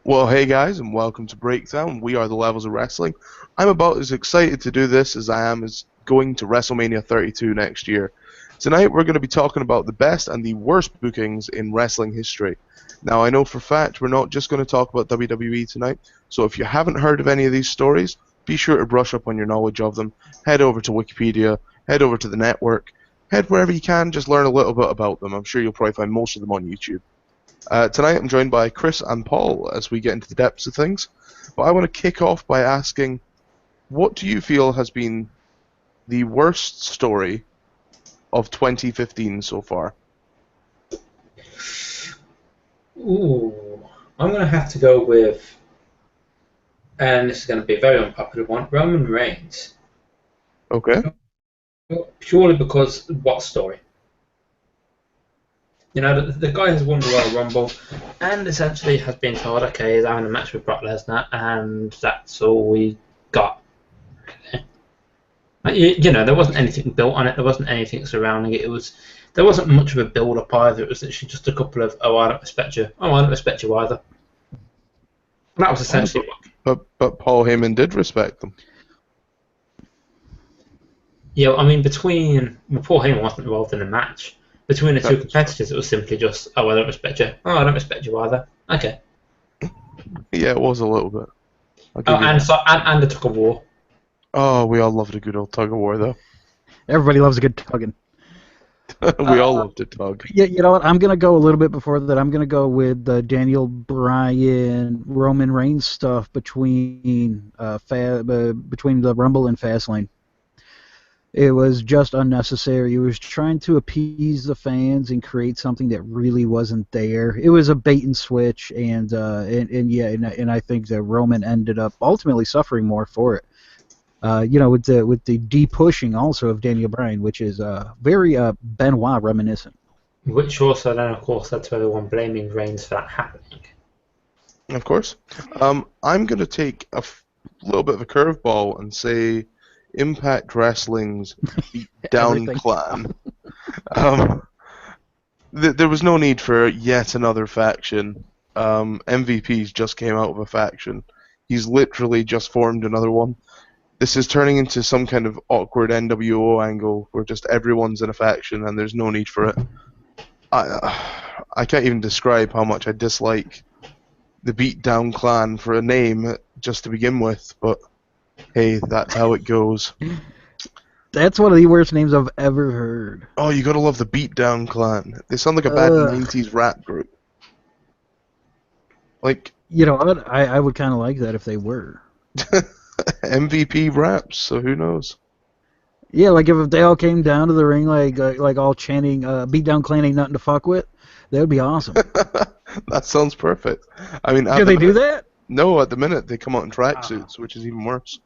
Well, hey guys, and welcome to Breakdown. We are the Levels of Wrestling. I'm about as excited to do this as I am as going to WrestleMania 32 next year. Tonight we're going to be talking about the best and the worst bookings in wrestling history. Now, I know for a fact we're not just going to talk about WWE tonight, so if you haven't heard of any of these stories, be sure to brush up on your knowledge of them. Head over to Wikipedia, head over to the network, head wherever you can, just learn a little bit about them. I'm sure you'll probably find most of them on YouTube. Tonight I'm joined by Chris and Paul as we get into the depths of things. But I want to kick off by asking, what do you feel has been the worst story of 2015 so far? Ooh, I'm going to have to go with, and this is going to be a very unpopular one, Roman Reigns. Okay. Purely because what story? You know, the guy has won the Royal Rumble and essentially has been told, okay, he's having a match with Brock Lesnar, and that's all we got. Okay. You know, there wasn't anything built on it, there wasn't anything surrounding it. There wasn't much of a build up either. It was literally just a couple of, oh, I don't respect you. Oh, I don't respect you either. That was essentially what. But Paul Heyman did respect them. Yeah, I mean, Paul Heyman wasn't involved in the match. Between the two competitors, it was simply just, oh, I don't respect you. Oh, I don't respect you either. Okay. Yeah, it was a little bit. Oh, and the tug of war. Oh, we all loved a good old tug of war, though. Everybody loves a good tugging. We all loved a tug. Yeah, you know what? I'm gonna go a little bit before that. I'm gonna go with the Daniel Bryan, Roman Reigns stuff between the Rumble and Fastlane. It was just unnecessary. It was trying to appease the fans and create something that really wasn't there. It was a bait and switch, and I think that Roman ended up ultimately suffering more for it. With the de-pushing also of Daniel Bryan, which is very Benoit reminiscent. Which also then, of course, led to everyone blaming Reigns for that happening. Of course. I'm going to take a little bit of a curveball and say Impact Wrestling's Beatdown Clan. There was no need for yet another faction. MVP's just came out of a faction. He's literally just formed another one. This is turning into some kind of awkward NWO angle where just everyone's in a faction and there's no need for it. I can't even describe how much I dislike the Beatdown Clan for a name just to begin with, but hey, that's how it goes. That's one of the worst names I've ever heard. Oh, you gotta love the Beatdown Clan. They sound like a bad 90s rap group. Like, you know what? I would kind of like that if they were. MVP raps, so who knows? Yeah, like if they all came down to the ring like all chanting Beatdown Clan ain't nothing to fuck with, that would be awesome. That sounds perfect. I mean, do they do that? No, at the minute they come out in tracksuits, which is even worse.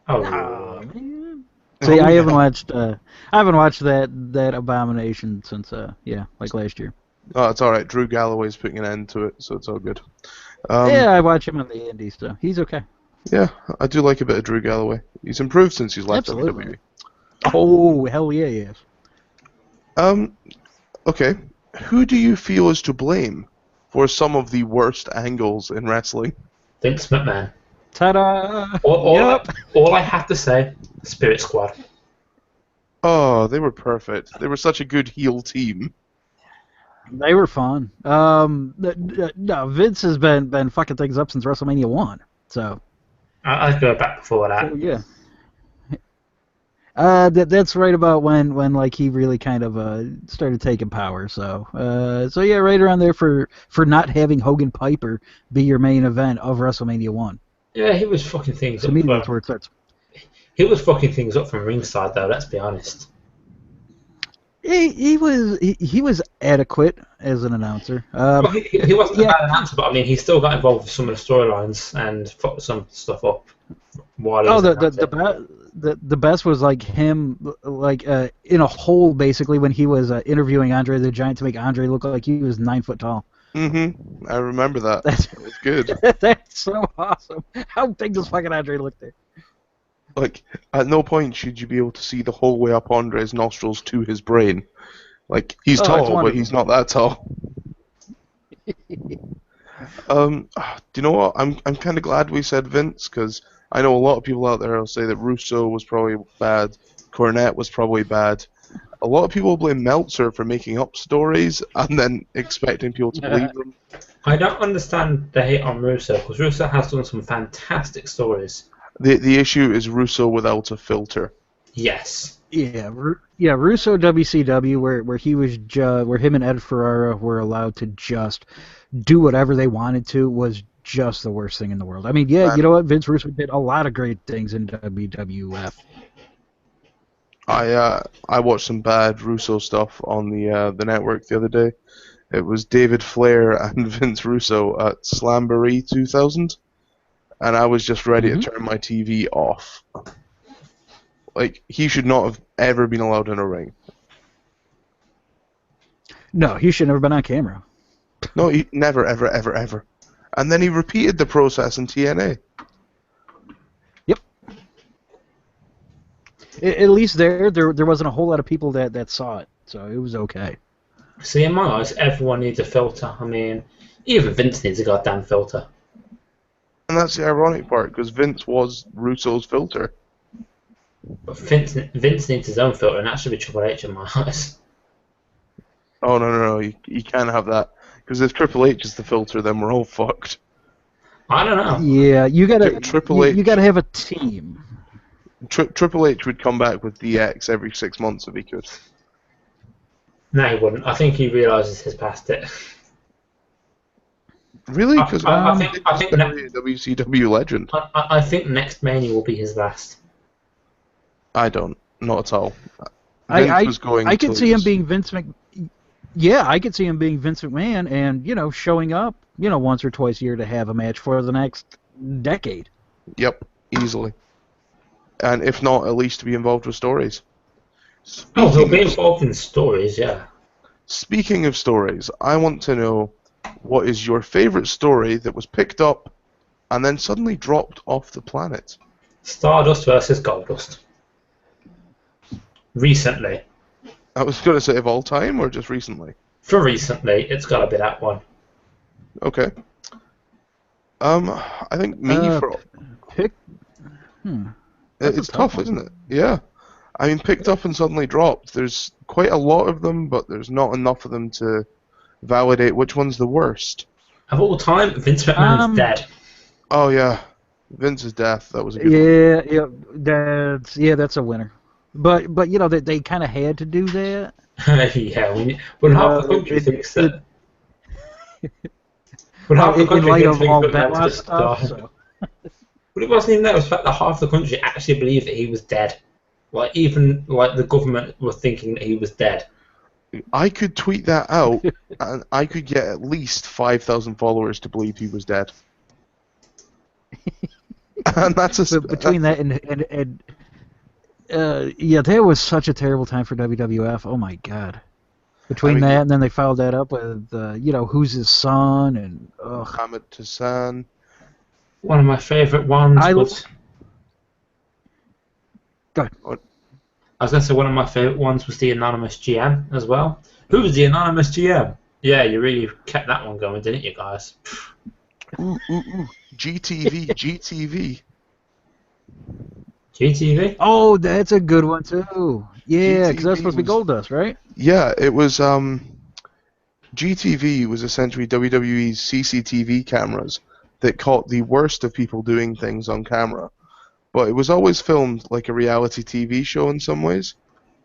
Oh, man. See, I haven't watched that abomination since like last year. Oh, it's all right. Drew Galloway's putting an end to it, so it's all good. Yeah, I watch him on the Indies, so he's okay. Yeah, I do like a bit of Drew Galloway. He's improved since he's left WWE. Oh, hell yeah, yes. Okay. Who do you feel is to blame for some of the worst angles in wrestling? Vince McMahon. Ta-da! All I have to say, Spirit Squad. Oh, they were perfect. They were such a good heel team. They were fun. No, Vince has been fucking things up since WrestleMania 1, so... I'd go back before that. Oh, yeah. That's right about when like he really kind of started taking power. So yeah, right around there for not having Hogan Piper be your main event of WrestleMania 1. Yeah, he was fucking things up. That's where it starts. He was fucking things up from ringside, though. Let's be honest. He was adequate as an announcer. Well, he wasn't a bad announcer, but I mean, he still got involved with some of the storylines and fucked some stuff up. The best was like him, like in a hole basically when he was interviewing Andre the Giant to make Andre look like he was 9 foot tall. Mm-hmm. I remember that. It was good. That's so awesome. How big does fucking Andre look there? Like, at no point should you be able to see the whole way up Andre's nostrils to his brain. Like, he's tall, but he's not that tall. Do you know what? I'm kind of glad we said Vince because I know a lot of people out there will say that Russo was probably bad, Cornette was probably bad. A lot of people blame Meltzer for making up stories and then expecting people to believe them. I don't understand the hate on Russo, because Russo has done some fantastic stories. The issue is Russo without a filter. Yes. Yeah, Russo WCW, where he was where him and Ed Ferrara were allowed to just do whatever they wanted to, was just the worst thing in the world. I mean, yeah, you know what? Vince Russo did a lot of great things in WWF. I watched some bad Russo stuff on the network the other day. It was David Flair and Vince Russo at Slamboree 2000, and I was just ready to turn my TV off. Like, he should not have ever been allowed in a ring. No, he should have never been on camera. No, he never, ever, ever, ever. And then he repeated the process in TNA. Yep. At least there wasn't a whole lot of people that saw it, so it was okay. See, in my eyes, everyone needs a filter. I mean, even Vince needs a goddamn filter. And that's the ironic part, because Vince was Russo's filter. But Vince needs his own filter, and that should be Triple H in my eyes. Oh, no, you can't have that. Because if Triple H is the filter, then we're all fucked. I don't know. Yeah, you gotta Triple H. You gotta have a team. Triple H would come back with DX every 6 months if he could. No, he wouldn't. I think he realises he's past it. Really? Because I think WCW legend. I think next Mania will be his last. I don't. Not at all. I could see him being Vince Yeah, I could see him being Vince McMahon and, showing up, once or twice a year to have a match for the next decade. Yep, easily. And if not, at least to be involved with stories. He'll be involved in stories, yeah. Speaking of stories, I want to know what is your favourite story that was picked up and then suddenly dropped off the planet? Stardust versus Goldust. Recently. I was going to say of all time or just recently? For recently, it's got to be that one. Okay. I think It's tough, isn't it? Yeah. I mean, picked up and suddenly dropped. There's quite a lot of them, but there's not enough of them to validate which one's the worst. Of all time, Vince McMahon's dead. Oh yeah, Vince's death. That was a good one. That's a winner. But they kind of had to do that. Yeah, when half the country thinks that. When half the country thinks that stuff. So. But it wasn't even that. It was the fact that half the country actually believed that he was dead. Even the government were thinking that he was dead. I could tweet that out, and I could get at least 5,000 followers to believe he was dead. And that's between that and that was such a terrible time for WWF. Oh my god. Between that and then they followed that up with who's his son and Ahmed Hassan. One of my favourite ones was. Go ahead. I was going to say one of my favourite ones was the Anonymous GM as well. Who was the Anonymous GM? Yeah, you really kept that one going, didn't you guys? Ooh. GTV. GTV? Oh, that's a good one too. Yeah, because that's supposed to be Goldust, right? Yeah, it was. GTV was essentially WWE's CCTV cameras that caught the worst of people doing things on camera. But it was always filmed like a reality TV show in some ways,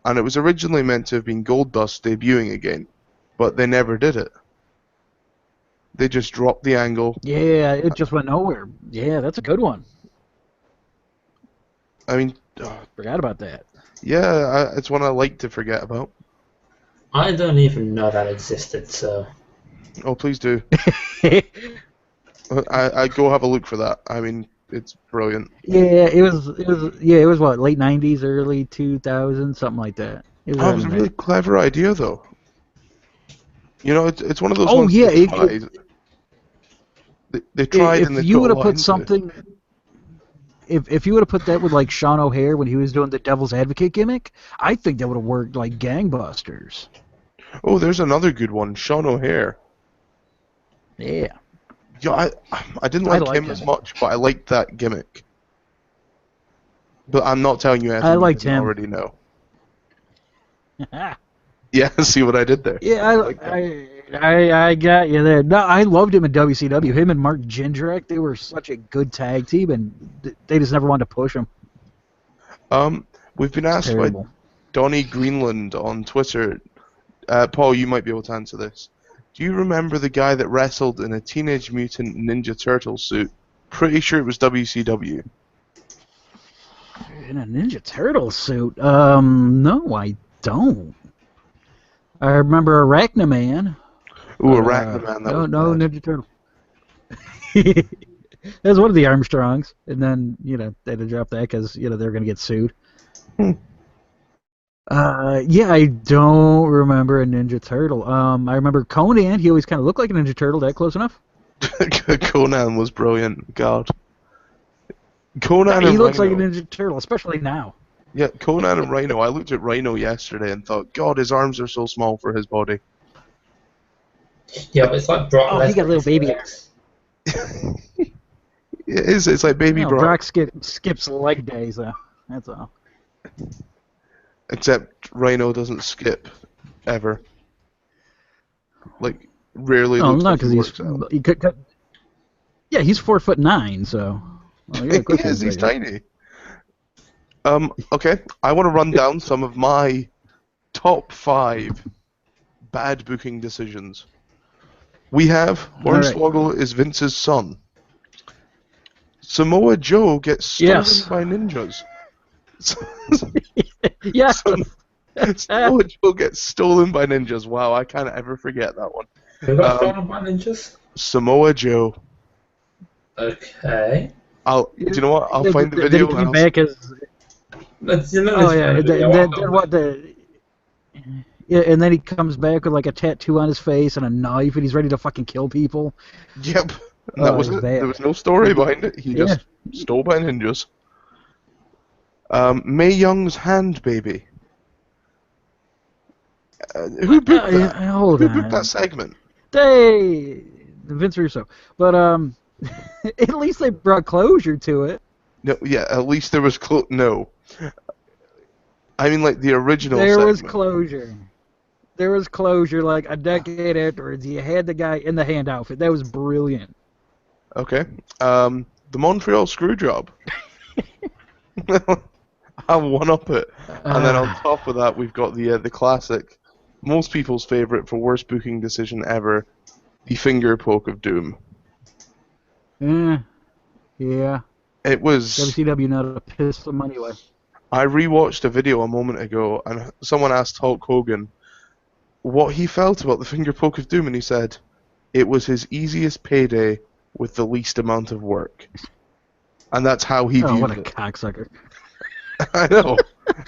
and it was originally meant to have been Goldust debuting again, but they never did it. They just dropped the angle. Yeah, it just went nowhere. Yeah, that's a good one. I mean, forgot about that. Yeah, it's one I like to forget about. I don't even know that existed, so. Oh, please do. I go have a look for that. I mean, it's brilliant. Yeah, it was what, late 90s, early 2000s, something like that. It was a really clever idea, though. It's one of those ones. Oh yeah, they tried and they you would have put something. If you would have put that with like Sean O'Hare when he was doing the Devil's Advocate gimmick, I think that would have worked like gangbusters. Oh, there's another good one, Sean O'Hare. Yeah. Yeah, I didn't I like liked him as him. much, but I liked that gimmick. But I'm not telling you I anything you liked didn't him. already know. Yeah, see what I did there? Yeah, like that. I got you there. No, I loved him in WCW. Him and Mark Jindrak, they were such a good tag team, and they just never wanted to push him. We've been It's asked by terrible. Donnie Greenland on Twitter. Paul, you might be able to answer this. Do you remember the guy that wrestled in a Teenage Mutant Ninja Turtle suit? Pretty sure it was WCW. In a Ninja Turtle suit? No, I don't. I remember Arachnaman, Ooh, but Arachnaman, that no, was no bad. Ninja Turtle. That was one of the Armstrongs, and then they had to drop that because they're gonna get sued. Hmm. Yeah, I don't remember a Ninja Turtle. I remember Conan. He always kind of looked like a Ninja Turtle. That close enough? Conan was brilliant. God. Conan He and looks like a Rhino. Ninja Turtle, especially now. Yeah, Conan and Rhino. I looked at Rhino yesterday and thought, God, his arms are so small for his body. Yeah, but it's like Brock Oh, he got Lesnar little his baby. legs. It is. It's like Baby No, Brock. Brock skips leg days though. That's all. Except Rhino doesn't skip ever. Like rarely No, looks not like he because works out. he could. Yeah, he's 4'9", so. Well, yeah, of course He is. He's bigger. tiny. Okay. I want to run down some of my top 5 bad booking decisions. We have Alright. Hornswoggle is Vince's son. Samoa Joe gets stolen Yes. by ninjas. Yes. Samoa Joe gets stolen by ninjas. Wow, I can't ever forget that one. Who got stolen by ninjas? Samoa Joe. Okay. Do you know what? I'll Then- find the then video he and came I'll back as. Let's, you know, Oh this yeah, kind of video. then what the? Yeah, and then he comes back with like a tattoo on his face and a knife, and he's ready to fucking kill people. Yep. And that was it's it. bad. There was no story behind it. He Yeah. just stole by ninjas. Mae Young's hand baby. Who booked that? Hold Who on. booked that segment? Vince Russo, but at least they brought closure to it. No, yeah. At least there was no. I mean, like the original. There was segment. closure. There was closure like a decade afterwards. You had the guy in the hand outfit. That was brilliant. Okay. The Montreal Screwjob. I'll one up it, and then on top of that, we've got the classic, most people's favorite for worst booking decision ever, the finger poke of doom. Yeah. It was. WCW not to piss some money away. I rewatched a video a moment ago, and someone asked Hulk Hogan what he felt about the finger poke of doom, and he said it was his easiest payday with the least amount of work, and that's how he Oh, viewed what a it. cocksucker! I know,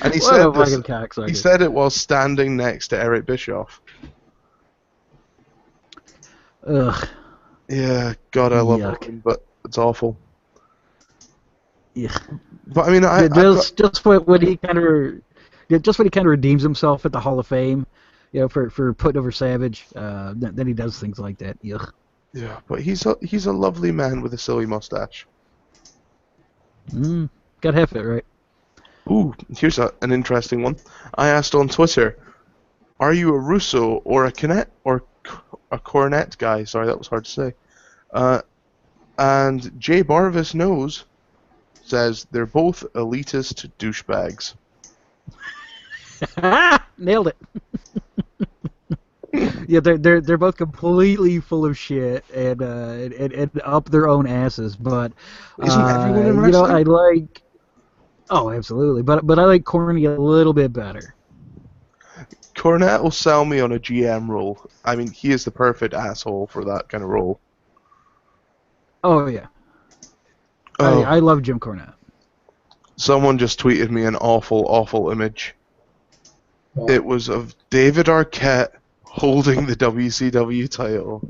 and he What said a this. fucking cocksucker! He said it while standing next to Eric Bischoff. Ugh. Yeah, God, I love Yuck. Hogan, but it's awful. Yeah. But I mean, I Just when he kind of redeems himself at the Hall of Fame, for putting over Savage, then he does things like that. Yuck. yeah, but he's a lovely man with a silly mustache. Got half it right. Ooh, here's an interesting one. I asked on Twitter, "Are you a Russo or a Cornette guy?" Sorry, that was hard to say. And Jay Barvis knows. Says they're both elitist douchebags. Nailed it. Yeah, they're both completely full of shit and up their own asses. But Isn't everyone in wrestling? I like. Oh, absolutely. But I like Corny a little bit better. Cornette will sell me on a GM role. I mean, he is the perfect asshole for that kind of role. Oh yeah. Oh. I love Jim Cornette. Someone just tweeted me an awful, awful image. What? It was of David Arquette holding the WCW title.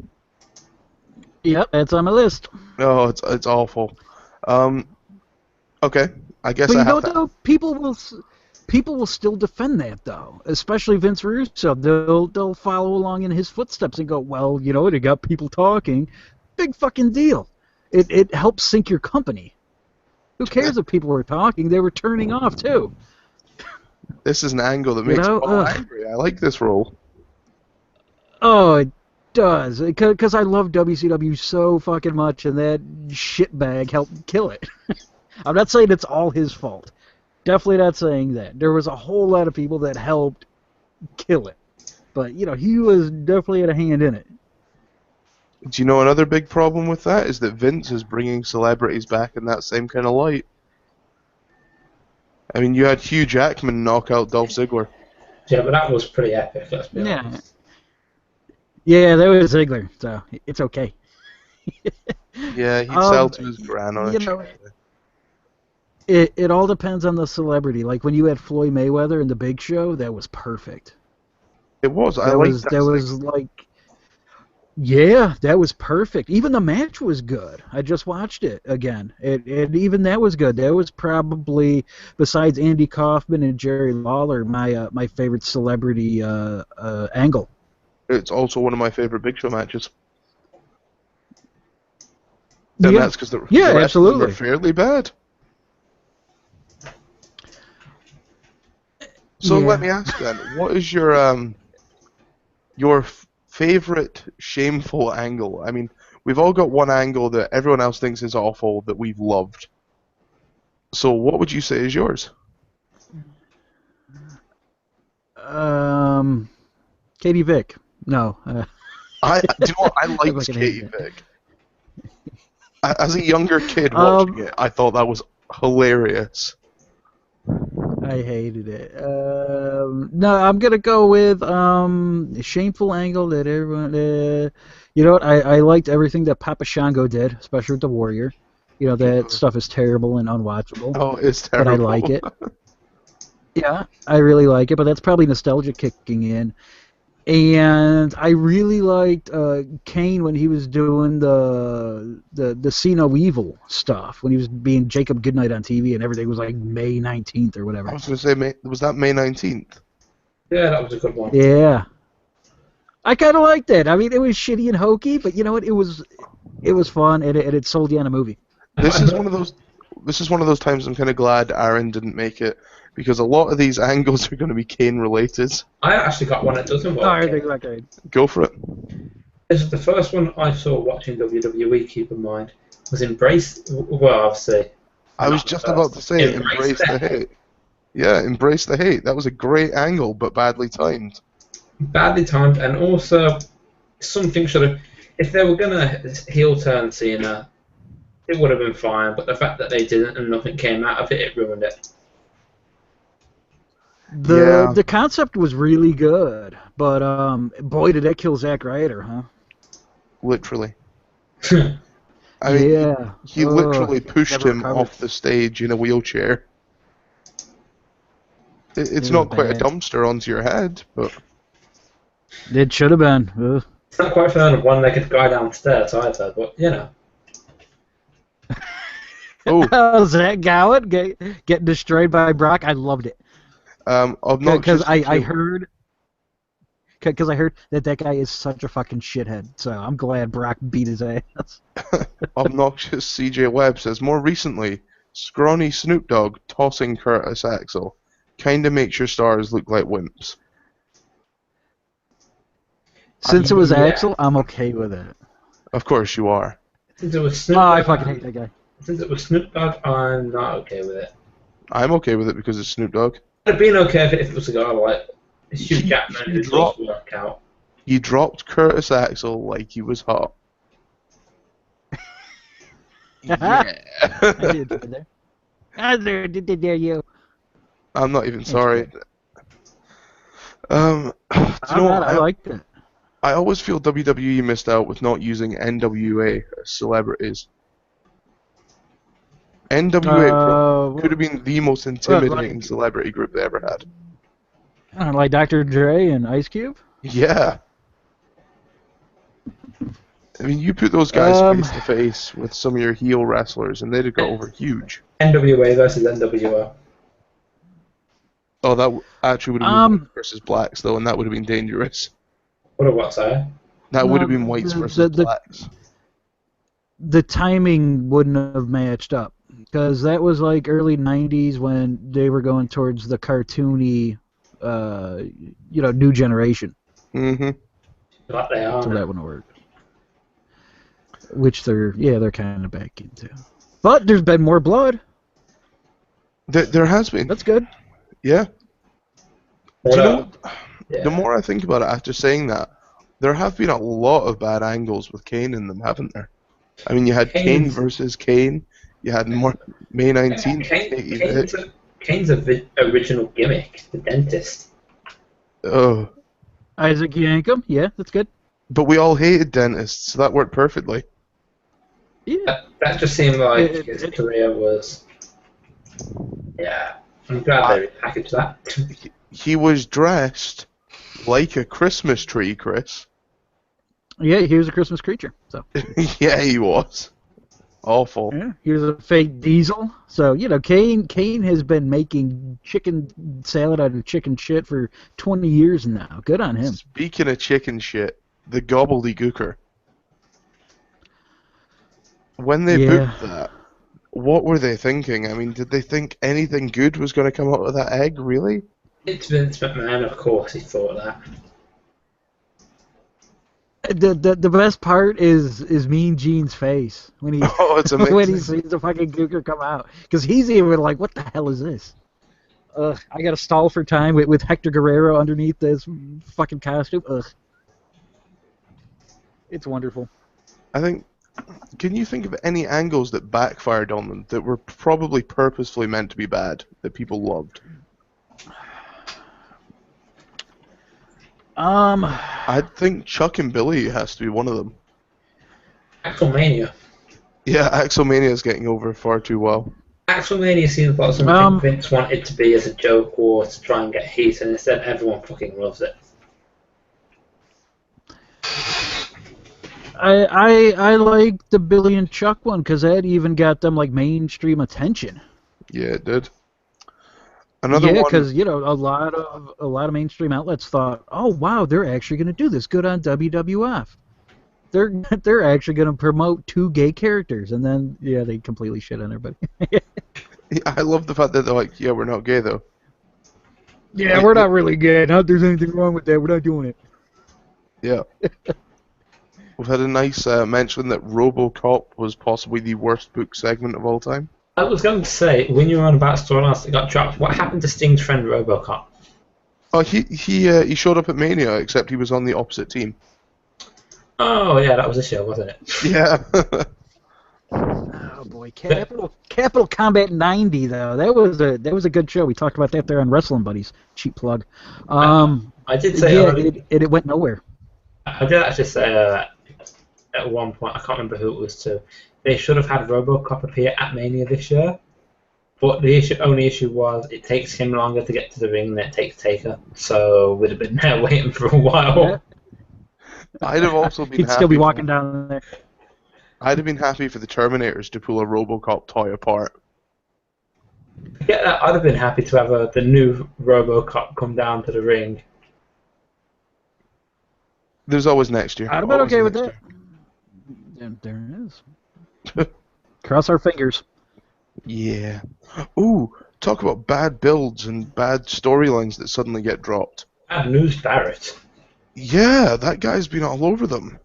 Yep, that's on my list. Oh, it's awful. Okay, I guess But I you know have what, to. though? People will still defend that, though. Especially Vince Russo. They'll follow along in his footsteps and go, well, it got people talking. big fucking deal. It helps sync your company. Who cares if people were talking? They were turning off too. This is an angle that makes Paul angry. I like this role. Oh, it does. Because I love WCW so fucking much, and that shitbag helped kill it. I'm not saying it's all his fault. Definitely not saying that. There was a whole lot of people that helped kill it. But, you know, he was definitely had a hand in it. Do you know another big problem with that is that Vince is bringing celebrities back in that same kind of light. I mean, you had Hugh Jackman knock out Dolph Ziggler. Yeah, but that was pretty epic, let's be honest. Yeah, that was Ziggler, so it's okay. Yeah, he'd sell to his gran on it all depends on the celebrity. Like when you had Floyd Mayweather in the Big Show, that was perfect. It was. That was like, yeah, that was perfect. Even the match was good. I just watched it again. Even that was good. That was probably, besides Andy Kaufman and Jerry Lawler, my favorite celebrity angle. It's also one of my favorite Big Show matches. And that's because the rest of them are fairly bad. So let me ask then, what is your favorite shameful angle? I mean, we've all got one angle that everyone else thinks is awful that we've loved. So what would you say is yours? Katie Vick. No. I liked Katie Vick. As a younger kid watching it, I thought that was hilarious. I hated it. No, I'm gonna go with shameful angle that everyone. You know what? I liked everything that Papa Shango did, especially with the Warrior. You know that stuff is terrible and unwatchable. Oh, it's terrible. But I like it. Yeah, I really like it, but that's probably nostalgia kicking in. And I really liked Kane when he was doing the See No Evil stuff, when he was being Jacob Goodnight on TV and everything was like May 19th or whatever. I was going to say, was that May 19th? Yeah, that was a good one. Yeah. I kind of liked that. I mean, it was shitty and hokey, but you know what? It was fun, and it sold you on a movie. This is one of those times I'm kind of glad Aaron didn't make it, because a lot of these angles are going to be Kane related. I actually got one that doesn't involve Kane. Go for it. This is the first one I saw watching WWE, keep in mind, was Embrace, well, obviously. I was just about to say Embrace the Hate. Yeah, Embrace the Hate. That was a great angle, but badly timed. Badly timed, and also something should have, if they were going to heel turn Cena, it would have been fine, but the fact that they didn't and nothing came out of it, it ruined it. The concept was really good, but boy, did that kill Zack Ryder, huh? Literally. I mean, he literally pushed him recovered. off the stage in a wheelchair. It's not quite a dumpster onto your head, but it should have been. Ugh. It's not quite fair on a one-legged guy downstairs either, but you know. Oh, Zach Gowen getting destroyed by Brock. I loved it. Because I heard that guy is such a fucking shithead. So I'm glad Brock beat his ass. Obnoxious CJ Webb says, more recently, scrawny Snoop Dogg tossing Curtis Axel kinda makes your stars look like wimps. Since it was Axel, I'm okay with it. Of course you are. Since it was Snoop Dogg, I fucking hate that guy. Since it was Snoop Dogg, I'm not okay with it. I'm okay with it because it's Snoop Dogg. I'd been okay if it was a guy like Hugh Jackman who does work out. He dropped Curtis Axel like he was hot. Yeah. I did you. I'm not even sorry. Do you know what? I liked it. I always feel WWE missed out with not using NWA as celebrities. NWA could have been the most intimidating celebrity group they ever had. Like Dr. Dre and Ice Cube? Yeah. I mean, you put those guys face to face with some of your heel wrestlers, and they'd have got over huge. NWA versus NWO. Oh, that actually would have been Whites versus Blacks, though, and that would have been dangerous. What a what, sorry? That would have been Whites versus Blacks. the timing wouldn't have matched up because that was like early '90s when they were going towards the cartoony, new generation. Mm-hmm. Like they are. So now. that wouldn't work. Which they're kind of back into. But there's been more blood. There has been. That's good. Yeah. But, Do you know, yeah. the more I think about it after saying that, there have been a lot of bad angles with Kane in them, haven't there? I mean, you had Kane Kane's- versus Kane. You had May 19th. Kane's original gimmick, the dentist. Oh, Isaac Yankem. Yeah, that's good. but we all hated dentists, so that worked perfectly. Yeah. That just seemed like It- his it- career was. Yeah, I'm glad they repackaged that. He was dressed like a Christmas tree, Chris. Yeah, he was a Christmas creature. So Yeah, he was. Awful. yeah, he was a fake diesel. So Kane has been making chicken salad out of chicken shit for 20 years now. Good on him. Speaking of chicken shit, the gobbledygooker. When they Yeah. booked that, what were they thinking? I mean, did they think anything good was going to come out of that egg, really? It's Vince McMahon, of course, he thought that. The best part is Mean Gene's face when he Oh, it's amazing. when he sees the fucking gooker come out, because he's even like, what the hell is this? I got to stall for time with Hector Guerrero underneath this fucking costume. Ugh. It's wonderful. I think. Can you think of any angles that backfired on them that were probably purposefully meant to be bad that people loved? I think Chuck and Billy has to be one of them. Axelmania. Yeah, Axelmania is getting over far too well. Axelmania seems like something Vince wanted to be as a joke or to try and get heat, and instead everyone fucking loves it. I like the Billy and Chuck one because that even got them like mainstream attention. Yeah, it did. Another Yeah, one. because a lot of mainstream outlets thought, oh wow, they're actually going to do this. Good on WWF. They're actually going to promote two gay characters, and then they completely shit on everybody. I love the fact that they're like, yeah, we're not gay though. Yeah, we're not really gay. Not there's anything wrong with that. We're not doing it. Yeah. We've had a nice mention that RoboCop was possibly the worst book segment of all time. I was going to say, when you were on about storylines that got dropped, what happened to Sting's friend RoboCop? Oh, he showed up at Mania, except he was on the opposite team. Oh yeah, that was a show, wasn't it? Yeah. Oh boy, Capital Combat 90 though. That was a good show. We talked about that there on Wrestling Buddies. Cheap plug. I did say it went nowhere. I did actually say at one point, I can't remember who it was to, they should have had RoboCop appear at Mania this year, but the only issue was it takes him longer to get to the ring than it takes Taker, so we'd have been there waiting for a while. Yeah. I'd have also been He'd happy. still be walking down there. I'd have been happy for the Terminators to pull a RoboCop toy apart. Yeah, I'd have been happy to have the new RoboCop come down to the ring. There's always next year. I'd have been Always okay with next that. There it is. Cross our fingers. year. Yeah. Ooh, talk about bad builds and bad storylines that suddenly get dropped. Bad news, Barrett. Yeah, that guy's been all over them.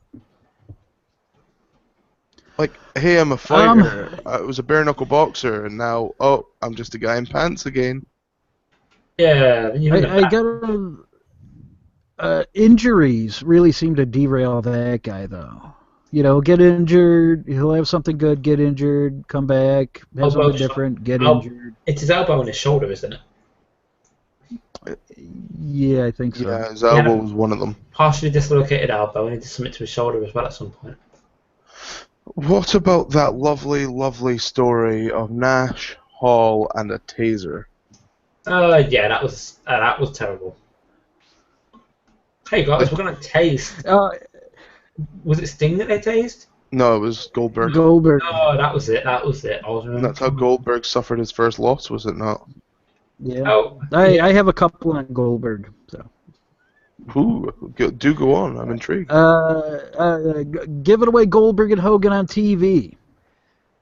Like, hey, I'm a fighter. I was a bare knuckle boxer, and now, oh, I'm just a guy in pants again. Yeah, I got injuries really seem to derail that guy though. Get injured, he'll have something good, get injured, come back, have something different, get injured. It's his elbow and his shoulder, isn't it? Yeah, I think so. Yeah, his elbow was one of them. Partially dislocated elbow, and he did something to his shoulder as well at some point. What about that lovely, lovely story of Nash, Hall, and a taser? Yeah, that was terrible. Hey guys, we're gonna taste. Was it Sting that they tased? No, it was Goldberg. Goldberg. Oh, that was it. I was And that's how Goldberg suffered his first loss, was it not? Yeah. Oh, I have a couple on Goldberg, so. Do go on. I'm intrigued. Giving away Goldberg and Hogan on TV.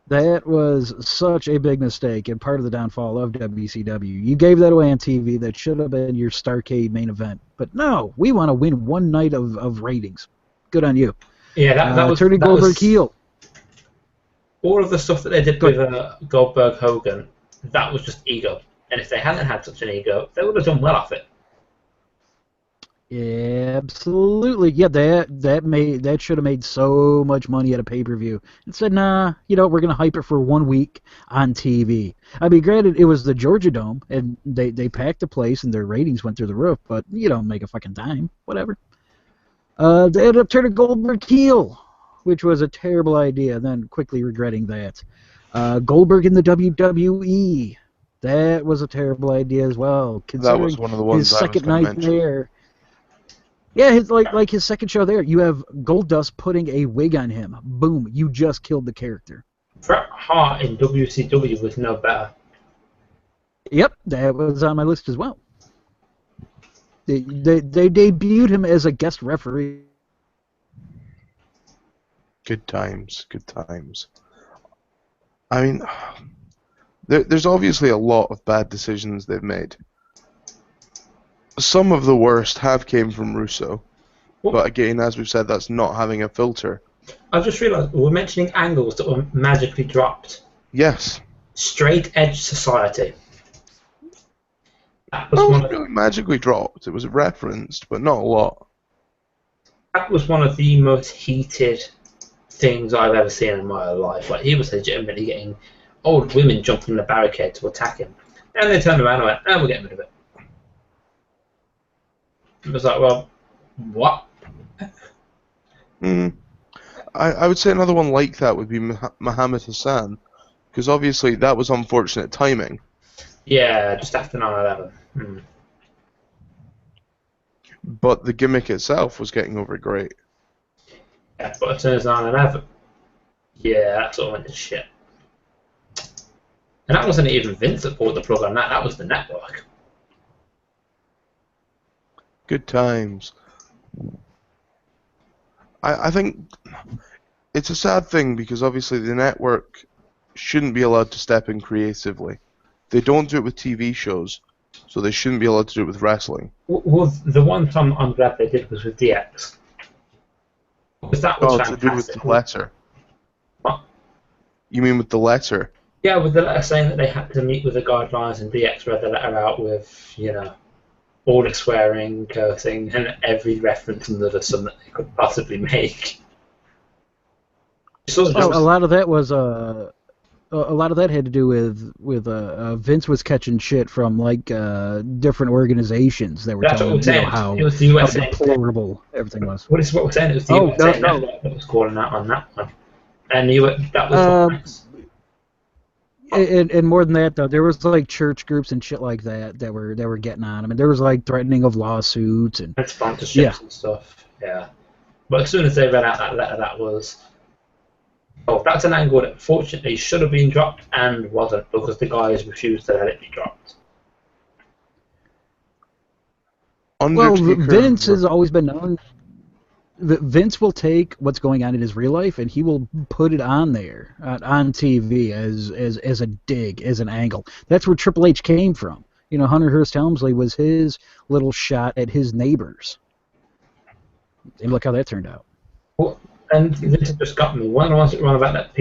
That was such a big mistake and part of the downfall of WCW. You gave that away on TV. That should have been your Starrcade main event. But no, we want to win one night of ratings. Good on you. Yeah, that was turning Goldberg heel. All of the stuff that they did with Goldberg Hogan, that was just ego. And if they hadn't had such an ego, they would have done well off it. Yeah, absolutely. Yeah, that should have made so much money at a pay-per-view. Instead, nah, we're gonna hype it for 1 week on TV. I mean, granted, it was the Georgia Dome, and they packed the place, and their ratings went through the roof. But you don't make a fucking dime. Whatever. They ended up turning Goldberg heel, which was a terrible idea. Then quickly regretting that. Goldberg in the WWE. That was a terrible idea as well. That was one of the ones his I was second going to night mention. there. Yeah, his second show there, you have Goldust putting a wig on him. Boom, you just killed the character. Bret Hart in WCW was no better. Yep, that was on my list as well. They debuted him as a guest referee. Good times, good times. I mean, there's obviously a lot of bad decisions they've made. Some of the worst have came from Russo, but again, as we've said, that's not having a filter. I just realised we're mentioning angles that were magically dropped. Yes. Straight Edge Society. That was It one wasn't of really magically dropped. It was referenced, but not a lot. that was one of the most heated things I've ever seen in my life. Like, he was legitimately getting old women jumping the barricade to attack him, and they turned around and went, "Oh, we're getting rid of it." It was like, well, what? I would say another one like that would be Muhammad Hassan, because obviously that was unfortunate timing. Yeah, just after 9/11. But the gimmick itself was getting over great. Yeah, but as soon as 9/11, yeah, that sort of went to shit. And that wasn't even Vince that pulled the plug on that. That was the network. Good times. I think it's a sad thing because obviously the network shouldn't be allowed to step in creatively. They don't do it with TV shows, so they shouldn't be allowed to do it with wrestling. Well, the one time I'm glad they did was with DX. Because that was to do with fantastic. the letter. What? You mean with the letter? Yeah, with the letter saying that they had to meet with the guidelines, and DX read the letter out with, all the swearing, cursing, and every reference under the sun that they could possibly make. So a lot of that was a lot of that had to do with Vince was catching shit from different organizations that were That's telling what we're saying. how It was the USA deplorable everything was. What is what we're saying? It was the USA network that was calling out on that one, and that was. And more than that, though, there was church groups and shit like that were getting on him, and there was threatening of lawsuits and sponsorships and stuff. Yeah, but as soon as they read out that letter, that was. Oh, that's an angle that fortunately should have been dropped and wasn't because the guys refused to let it be dropped. Undertaker. Well, Vince has always been known. Vince will take what's going on in his real life and he will put it on there on TV as a dig, as an angle. That's where Triple H came from. Hunter Hearst Helmsley was his little shot at his neighbors. And look how that turned out. Well, and this has just got me. One of the ones that run about that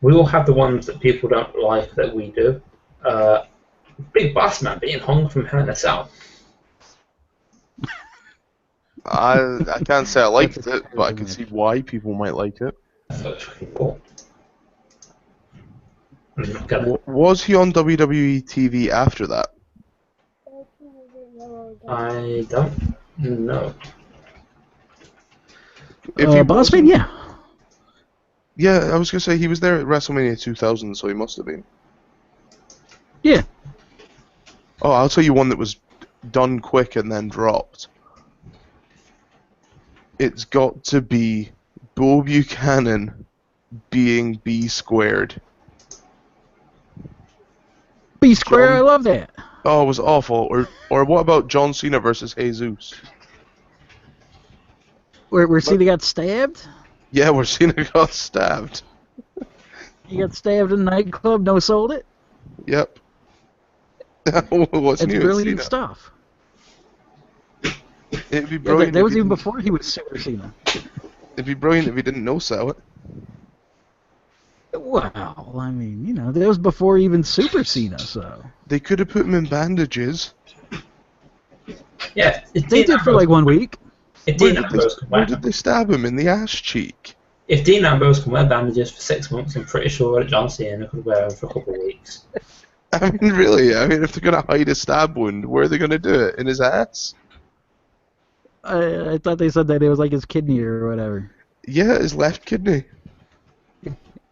we all have the ones that people don't like that we do. Big Boss Man being hung from Hell in a Cell. I can't say I liked it, but I can see why people might like it. I thought it was fucking cool. Was he on WWE TV after that? I don't know. Boss Man, yeah. Yeah, I was going to say he was there at WrestleMania 2000, so he must have been. Yeah. Oh, I'll tell you one that was done quick and then dropped. It's got to be Bo Buchanan being B squared. B square, I love that. Oh, it was awful. Or what about John Cena versus Jesus? Where Cena got stabbed? Yeah, where Cena got stabbed. He got stabbed in a nightclub, no sold it? Yep. What's It's new brilliant Cena? stuff. It'd be Yeah, brilliant. that if was he even didn't- before he was Super Cena. It'd be brilliant if he didn't no sell it. Well, I mean, you know, that was before even Super Cena, so. They could have put him in bandages. Yeah, They did for like 1 week. If Where Dean did, they, Ambrose can where wear, did they stab him? In the ass cheek. if Dean Ambrose can wear bandages for 6 months, I'm pretty sure that John Cena could wear them for a couple of weeks. I mean, really? I mean, if they're going to hide a stab wound, where are they going to do it? In his ass? I thought they said that it was like his kidney or whatever. Yeah, his left kidney.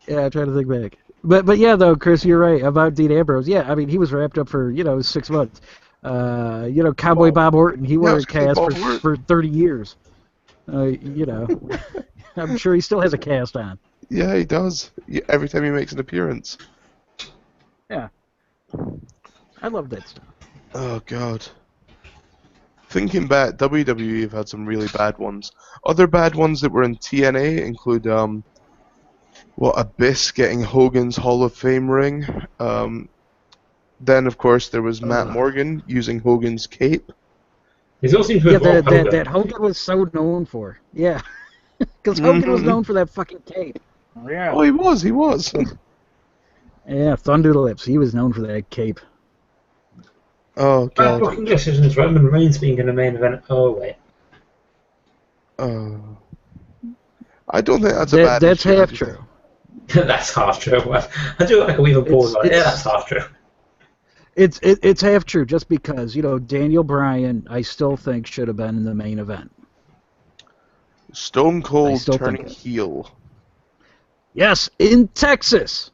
Yeah, I try to think back. But yeah, though, Chris, you're right about Dean Ambrose. Yeah, I mean, he was wrapped up for, 6 months. Cowboy Bob Orton, he wore I a was gonna cast say Bob Orton. for 30 years. I'm sure he still has a cast on. Yeah, he does. Yeah, every time he makes an appearance. Yeah. I love that stuff. Oh, God. Thinking back, WWE have had some really bad ones. Other bad ones that were in TNA include, Abyss getting Hogan's Hall of Fame ring. Then, of course, there was Matt Morgan using Hogan's cape. He's also seemed to Yeah, have Hogan. that Hogan was so known for. Yeah. Because Hogan was known for that fucking cape. Yeah. Oh, he was. Yeah, Thunder Lips. He was known for that cape. Oh, Bad God. booking decisions, Roman Reigns being in the main event. Oh, wait. I don't think that's a bad That's issue. half true. That's half true. I do like a weave and pause on it. Yeah, It's- that's half true. It's half true just because, Daniel Bryan, I still think should have been in the main event. Stone I Cold still turning think it. heel. Yes, in Texas.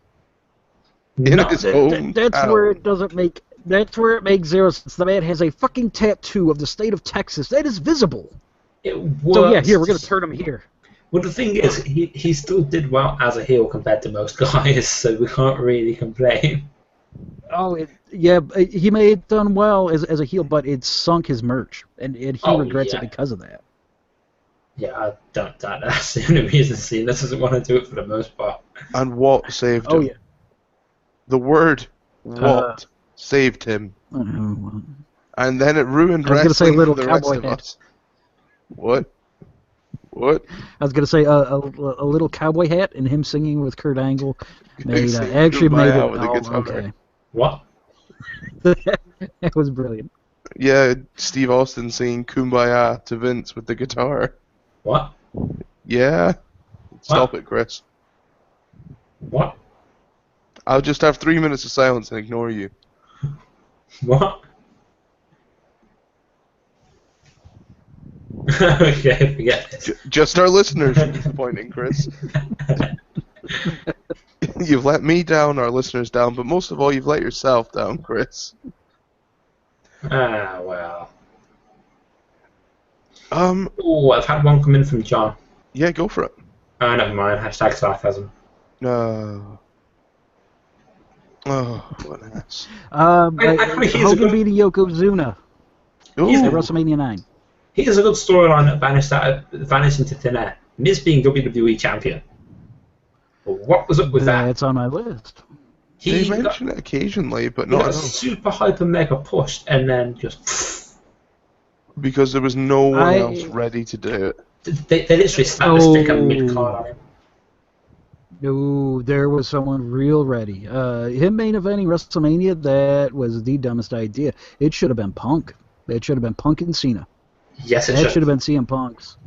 In No, his That's hometown. where it doesn't make. That's where it makes zero sense. The man has a fucking tattoo of the state of Texas that is visible. It works. So yeah, here we're gonna turn him here. Well, the thing is, he still did well as a heel compared to most guys, so we can't really complain. Oh, he may have done well as a heel, but it sunk his merch, and he regrets it because of that. Yeah, I don't doubt that. That's the only reason Cena doesn't want to do it for the most part. And what saved Oh him? yeah. The word what saved him. Well, And then it ruined I was gonna say wrestling little for the rest cowboy of hat. us. What? What? I was gonna say a little cowboy hat and him singing with Kurt Angle made Singing actually made Kumbaya it. with the Oh, guitar. okay. What? That was brilliant. Yeah, Steve Austin singing Kumbaya to Vince with the guitar. What? Yeah. Stop it, Chris. What? I'll just have 3 minutes of silence and ignore you. What? Okay, forget this. Just our listeners are disappointing, Chris. You've let me down, our listeners down, but most of all, you've let yourself down, Chris. Ah, well. Um, Oh, I've had one come in from John. yeah, go for it. Oh, never mind. Hashtag sarcasm. No. Oh, what an ass. Actually, he's a Hogan good- beating Yokozuna He's at Ooh, WrestleMania 9. Here's a good storyline that vanished into thin air. Miz being WWE champion. But what was up with that? That's on my list. they He got, mention it occasionally, but he not got enough. super hyper mega pushed and then just. Because there was no one I- else ready to do it. They literally slapped the stick on Oh. mid-card on him. No, there was someone real ready. Him main eventing WrestleMania, that was the dumbest idea. It should have been Punk. It should have been Punk and Cena. Yes, it That should. should have been CM Punk's.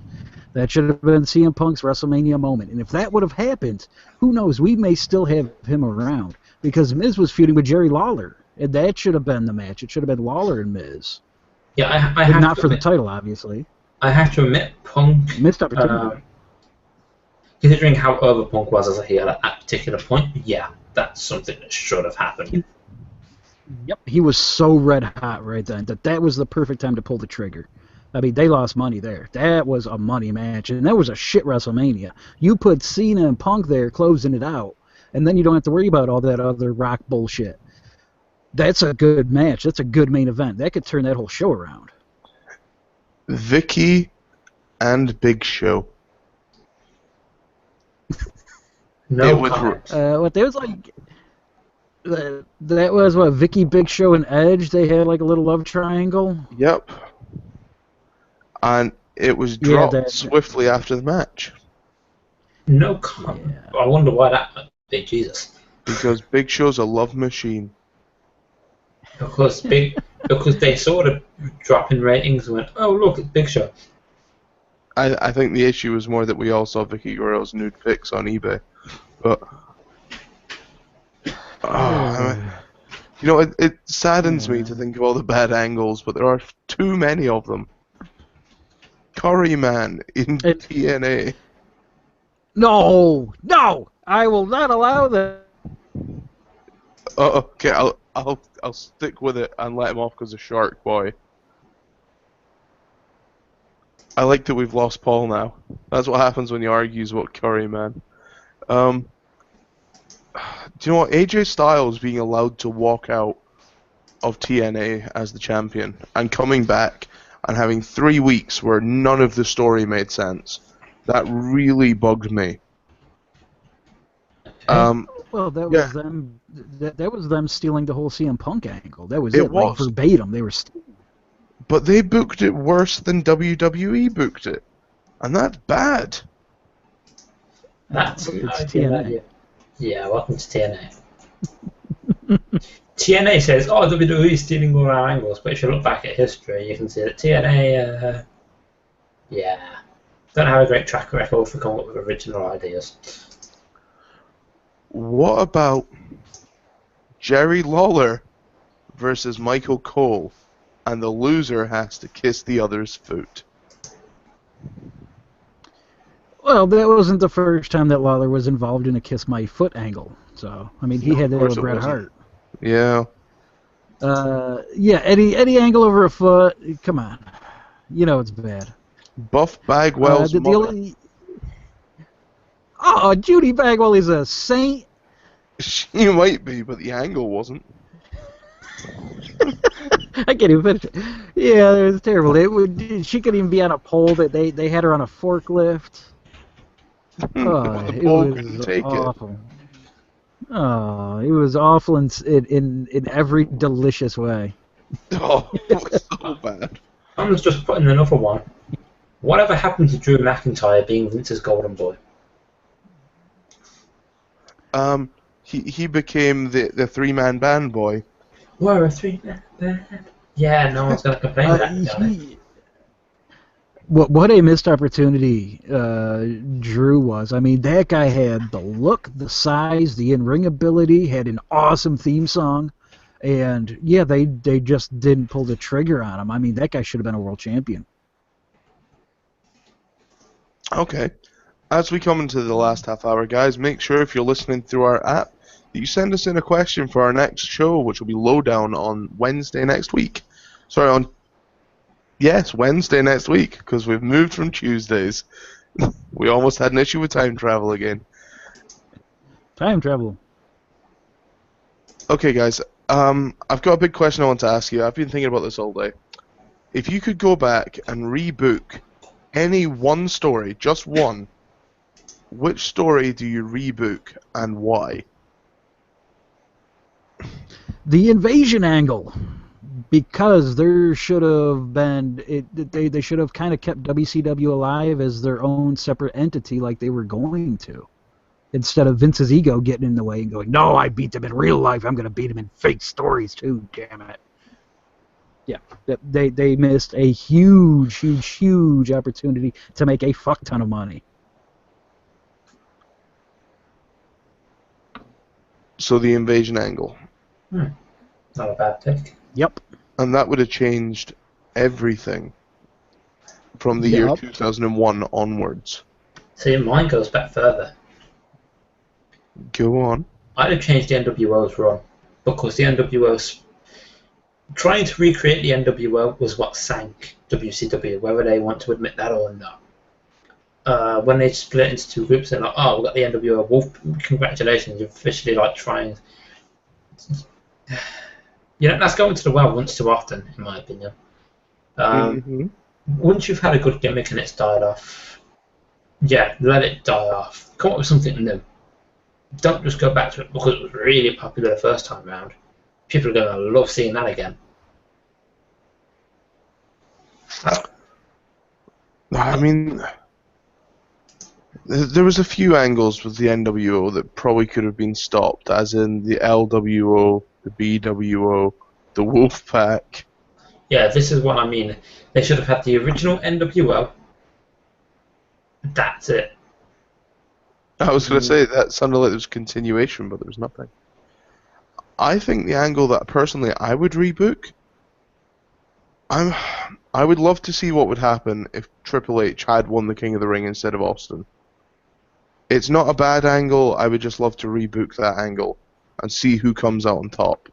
That should have been CM Punk's WrestleMania moment. And if that would have happened, who knows? We may still have him around. Because Miz was feuding with Jerry Lawler. And that should have been the match. It should have been Lawler and Miz. Yeah, I And have not to for the admit, title, obviously. I have to admit, Punk. Missed opportunity. Considering how over Punk was as a heel at that particular point, yeah, that's something that should have happened. Yep, he was so red hot right then that was the perfect time to pull the trigger. I mean, they lost money there. That was a money match, and that was a shit WrestleMania. You put Cena and Punk there closing it out, and then you don't have to worry about all that other Rock bullshit. That's a good match. That's a good main event. That could turn that whole show around. Vicky and Big Show. No It was comment. What there was like. That was what Vicky, Big Show, and Edge. They had like a little love triangle. Yep. And it was Yeah, dropped swiftly after the match. No comment. Yeah. I wonder why that might be. Jesus. Because Big Show's a love machine. Because they saw the drop in ratings and went, oh look, it's Big Show. I think the issue was more that we all saw Vicky Guerrero's nude pics on eBay. But you know, it saddens me to think of all the bad angles, but there are too many of them. Curry Man in TNA. No, I will not allow that. Okay, I'll stick with it and let him off because of Shark Boy. I like that we've lost Paul now. That's what happens when you argue about Curry Man. Do you know what? AJ Styles being allowed to walk out of TNA as the champion and coming back and having 3 weeks where none of the story made sense, that really bugged me. Well, that was them. That was them stealing the whole CM Punk angle. That was it. Like verbatim, they were. But they booked it worse than WWE booked it, and that's bad. That's TNA. Yeah, welcome to TNA. TNA says, oh, WWE is stealing all our angles, but if you look back at history, you can see that TNA, don't have a great track record for coming up with original ideas. What about Jerry Lawler versus Michael Cole, and the loser has to kiss the other's foot? Well, that wasn't the first time that Lawler was involved in a kiss my foot angle. So, I mean, he had that with Bret Hart. Yeah. Eddie Angle over a foot. Come on, you know it's bad. Buff Bagwell's mother. Judy Bagwell is a saint. She might be, but the angle wasn't. I can't even finish it. Yeah, it was terrible. She couldn't even be on a pole. That they had her on a forklift. The pole couldn't take awful. Oh, it was awful in every delicious way. Oh, it was so bad. I'm just putting another one. Whatever happened to Drew McIntyre being Vince's golden boy? He became the three-man band boy. We're a three-man band. Yeah, no one's gonna complain that. What a missed opportunity Drew was. I mean, that guy had the look, the size, the in-ring ability, had an awesome theme song, and yeah, they just didn't pull the trigger on him. I mean, that guy should have been a world champion. Okay. As we come into the last half hour, guys, make sure if you're listening through our app that you send us in a question for our next show, which will be Lowdown on Wednesday next week. Wednesday next week, because we've moved from Tuesdays. We almost had an issue with time travel again. Time travel. Okay, guys. I've got a big question I want to ask you. I've been thinking about this all day. If you could go back and rebook any one story, just one, which story do you rebook and why? The invasion angle. Because there should have been, they should have kind of kept WCW alive as their own separate entity like they were going to. Instead of Vince's ego getting in the way and going, no, I beat them in real life, I'm going to beat them in fake stories too, damn it. Yeah, they missed a huge opportunity to make a fuck ton of money. So the invasion angle. Not a bad pick. Yep. And that would have changed everything from the year 2001 onwards. See, mine goes back further. Go on. I'd have changed the NWO's run, because the NWO's trying to recreate the NWO was what sank WCW, whether they want to admit that or not. When they split into two groups, they're like, oh, we've got the NWO. Well, congratulations, you've officially trying. That's going to the well once too often, in my opinion. once you've had a good gimmick and it's died off, yeah, let it die off. Come up with something new. Don't just go back to it because it was really popular the first time round. People are going to love seeing that again. I mean, there was a few angles with the NWO that probably could have been stopped, as in the LWO, the BWO, the Wolfpack. Yeah, this is what I mean. They should have had the original NWO. That's it. I was going to say that sounded like there was continuation, but there was nothing. I think the angle that personally I would rebook, I would love to see what would happen if Triple H had won the King of the Ring instead of Austin. It's not a bad angle. I would just love to rebook that angle and see who comes out on top.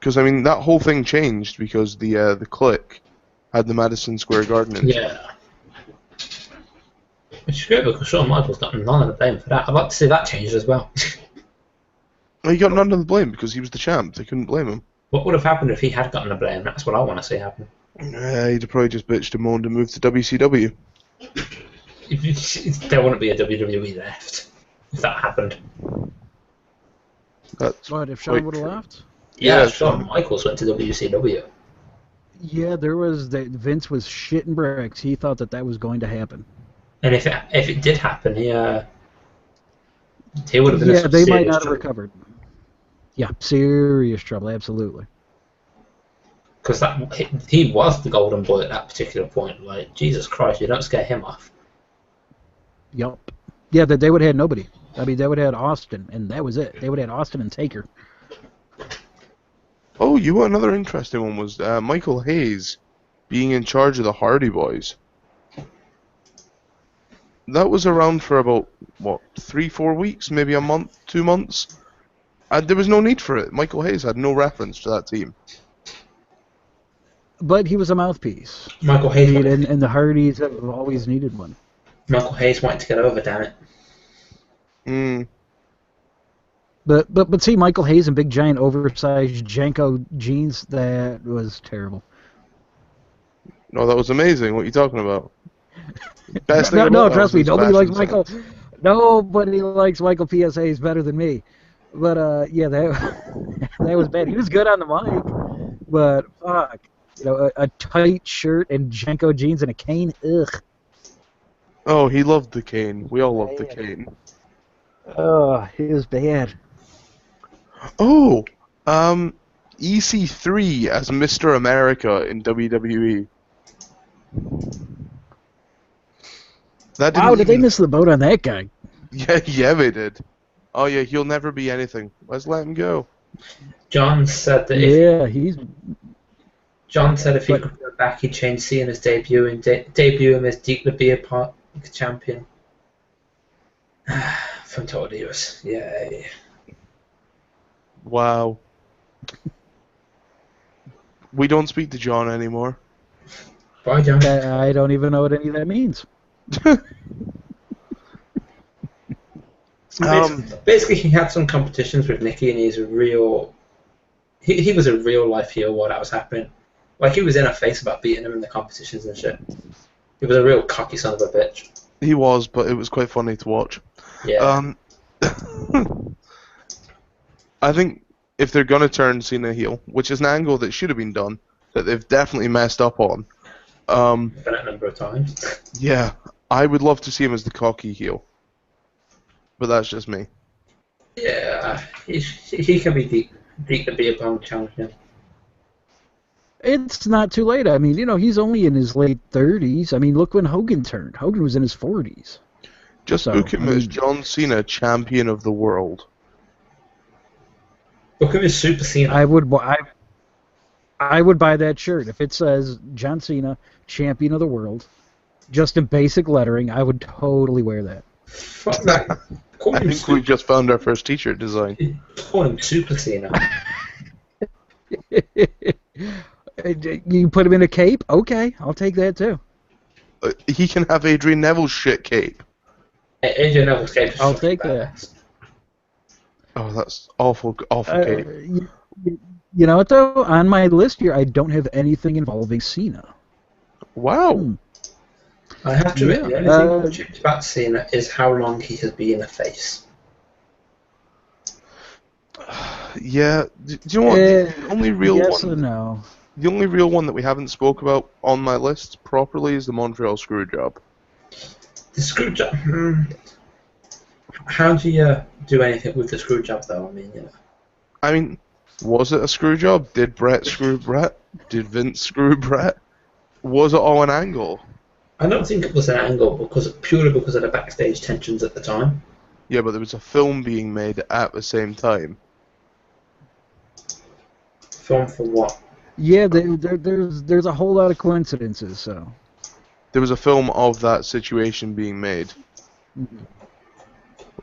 Because I mean that whole thing changed because the Click had the Madison Square Garden incident. Yeah. Which is great because Shawn Michaels got none of the blame for that. I'd like to see that changed as well. Well, he got none of the blame because he was the champ. They couldn't blame him. What would have happened if he had gotten the blame? That's what I want to see happen. He'd have probably just bitched and moaned and moved to WCW. There wouldn't be a WWE left if that happened. That's What if Shawn quite would have true. left? Yeah, Yeah, Shawn Michaels went to WCW. Yeah, there was Vince was shitting bricks. He thought that was going to happen. And if it did happen, he would have been Yeah, in they some might serious not have trouble. recovered. Yeah, serious trouble, absolutely. Because he was the golden boy at that particular point. Like, Jesus Christ, you don't scare him off. Yup. Yeah, that they would have had nobody. I mean, they would have had Austin, and that was it. They would have had Austin and Taker. Oh, you know, another interesting one was Michael Hayes being in charge of the Hardy Boys. That was around for about, 3-4 weeks, maybe a month, 2 months? And there was no need for it. Michael Hayes had no reference to that team. But he was a mouthpiece. Michael I Hayes, mean, wanted, and the Hardys have always needed one. Michael Hayes wanted to get over, damn it. Mm. But see, Michaal Hayes and big giant oversized Janko jeans, that was terrible. No, that was amazing. What are you talking about? Best thing No, about that trust was me, his nobody likes fashion Michael. sense. Nobody likes Michael PSAs better than me. But yeah, that that was bad. He was good on the mic, but fuck, you know, a tight shirt and Janko jeans and a cane. Ugh. Oh, he loved the cane. We all loved the Bad. cane. Oh, he was bad. Oh, EC3 as Mr. America in WWE. That didn't Wow, did they even- miss the boat on that guy? Yeah, they did. Oh yeah, he'll never be anything. Let's let him go. John said that Yeah, he's. John said if he But- could go back, he'd change Cena's debut and debut him as Deep the Beer Park champion. From Total Divas. Yay. Wow. We don't speak to John anymore. Bye, John. I don't even know what any of that means. Basically, he had some competitions with Nikki, and he's a real. He was a real life heel while that was happening. Like, he was in her face about beating him in the competitions and shit. He was a real cocky son of a bitch. He was, but it was quite funny to watch. Yeah. I think if they're gonna turn Cena heel, which is an angle that should have been done, that they've definitely messed up on. Done it a number of times. Yeah, I would love to see him as the cocky heel, but that's just me. Yeah. He can be Deep the Beer Pong champion. It's not too late. I mean, you know, he's only in his late 30s. I mean, look when Hogan turned. Hogan was in his 40s. Just So, book him I as mean- John Cena, champion of the world. Look at his Super Cena. I would buy that shirt if it says John Cena, champion of the world, just in basic lettering. I would totally wear that. Fuck that. Call I him, think we've just found our first T-shirt design. call him Super Cena. You put him in a cape? Okay, I'll take that too. He can have Adrian Neville's shit cape. AJ Neville's cape is I'll fucking take that. badass. Oh, that's awful cape. You know what though? On my list here, I don't have anything involving Cena. Wow. Hmm. I have to admit, Yeah, the only thing I've checked about Cena is how long he has been a face. Yeah. Do you know what? The only real yes one. and no. The only real one that we haven't spoke about on my list properly is the Montreal Screwjob. The screw job. How do you do anything with the screw job, though? I mean, I mean, was it a screw job? Did Brett screw Brett? Did Vince screw Brett? Was it all an angle? I don't think it was an angle purely because of the backstage tensions at the time. Yeah, but there was a film being made at the same time. Film for what? Yeah, there's a whole lot of coincidences. So There was a film of that situation being made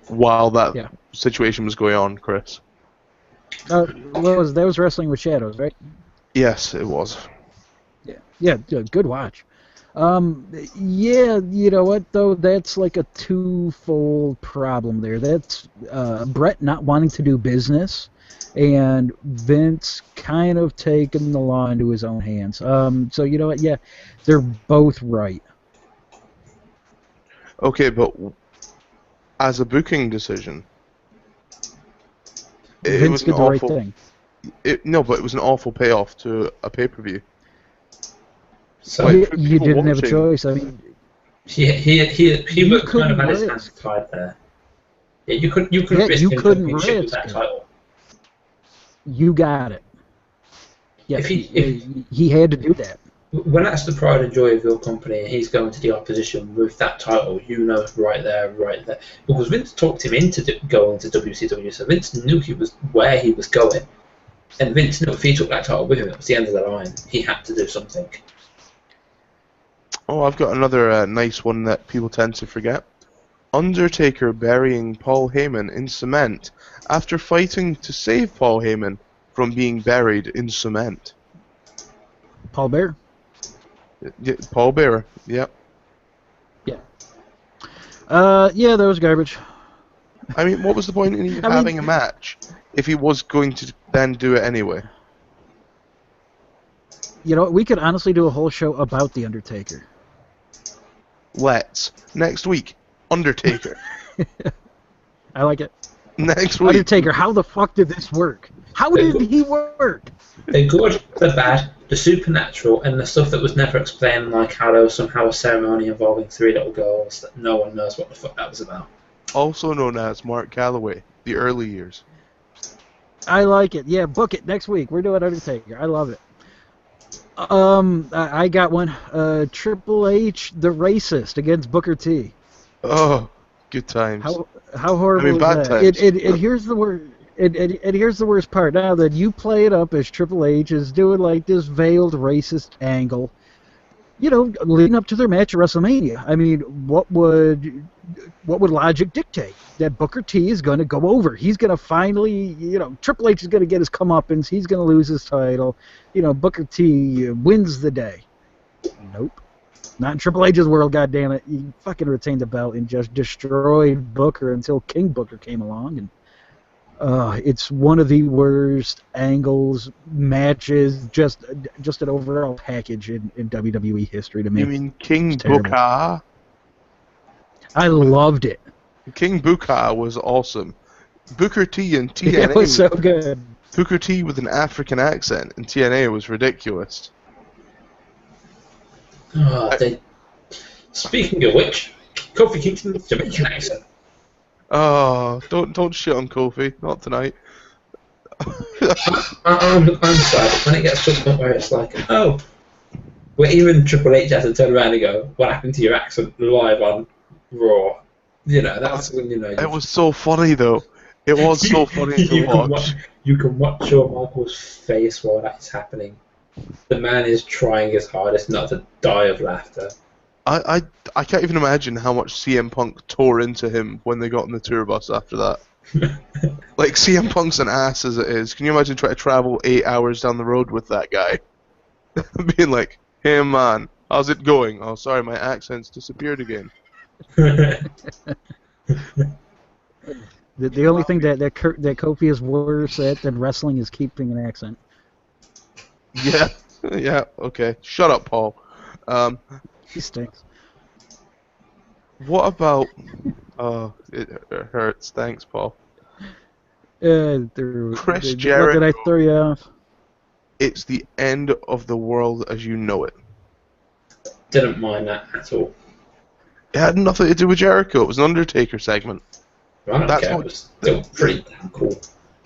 while that Yeah. situation was going on, Chris. that was Wrestling with Shadows, right? Yes, it was. Yeah, good watch. Yeah, you know what though? That's like a twofold problem there. That's Brett not wanting to do business, and Vince kind of taking the law into his own hands. So you know what? Yeah, they're both right. Okay, but as a booking decision, it Vince was an did the right awful. thing. No, but it was an awful payoff to a pay-per-view. So Like, for You people didn't have a watching- choice. I mean, he You was kind couldn't of had his risk. hands tied there. Yeah, you couldn't Yeah, risk you him couldn't championship with risk that it. title. you got it. Yeah, If he had to do that. When that's the pride and joy of your company and he's going to the opposition with that title, you know right there. Because Vince talked him into going to WCW, so Vince knew where he was going. And Vince knew if he took that title with him, it was the end of the line. He had to do something. Oh, I've got another nice one that people tend to forget. Undertaker burying Paul Heyman in cement after fighting to save Paul Heyman from being buried in cement. Paul Bear. Yeah, Paul Bearer, yeah. Yeah, that was garbage. I mean, what was the point in even I mean- having a match if he was going to then do it anyway? You know, we could honestly do a whole show about the Undertaker. Let's. Next week, Undertaker. I like it. Next week. Undertaker, how the fuck did this work? How did he work? The good, the bad, the supernatural, and the stuff that was never explained, like how there was somehow a ceremony involving 3 little girls that no one knows what the fuck that was about. Also known as Mark Calloway, the early years. I like it. Yeah, book it next week. We're doing Undertaker. I love it. I got one. Triple H, the racist, against Booker T. Oh, good times. How horrible I mean, is bad that? times. And here's the word. And here's the worst part. Now that you play it up as Triple H is doing like this veiled racist angle, you know, leading up to their match at WrestleMania. I mean, what would logic dictate? That Booker T is going to go over. He's going to finally, you know, Triple H is going to get his comeuppance. He's going to lose his title. You know, Booker T wins the day. Nope. Not in Triple H's world, goddammit. He fucking retained the belt and just destroyed Booker until King Booker came along. And it's one of the worst angles, matches, just an overall package in WWE history to me. You mean King It's terrible. Booker? I loved it. King Booker was awesome. Booker T in TNA. It was so good. Booker T with an African accent in TNA was ridiculous. Speaking of which, Kofi Kingston's Jamaican accent. Oh, don't shit on Kofi. Not tonight. I'm sorry, when it gets to the point where it's like, oh, where even Triple H has to turn around and go, what happened to your accent live on Raw? You know, that's when you know. It was so funny though. It was so funny to watch. You can watch Shawn Michaels' face while that's happening. The man is trying his hardest not to die of laughter. I can't even imagine how much CM Punk tore into him when they got on the tour bus after that. Like, CM Punk's an ass as it is. Can you imagine trying to travel 8 hours down the road with that guy? Being like, hey man, how's it going? Oh, sorry, my accent's disappeared again. The only thing that Kofi is worse at than wrestling is keeping an accent. Yeah, yeah, okay. Shut up, Paul. Um, He stinks. what about? Oh, it hurts. Thanks, Paul. Chris What did I Jericho. throw you off? It's the end of the world as you know it. Didn't mind that at all. It had nothing to do with Jericho. It was an Undertaker segment. I don't That's care. what- It was still pretty damn cool.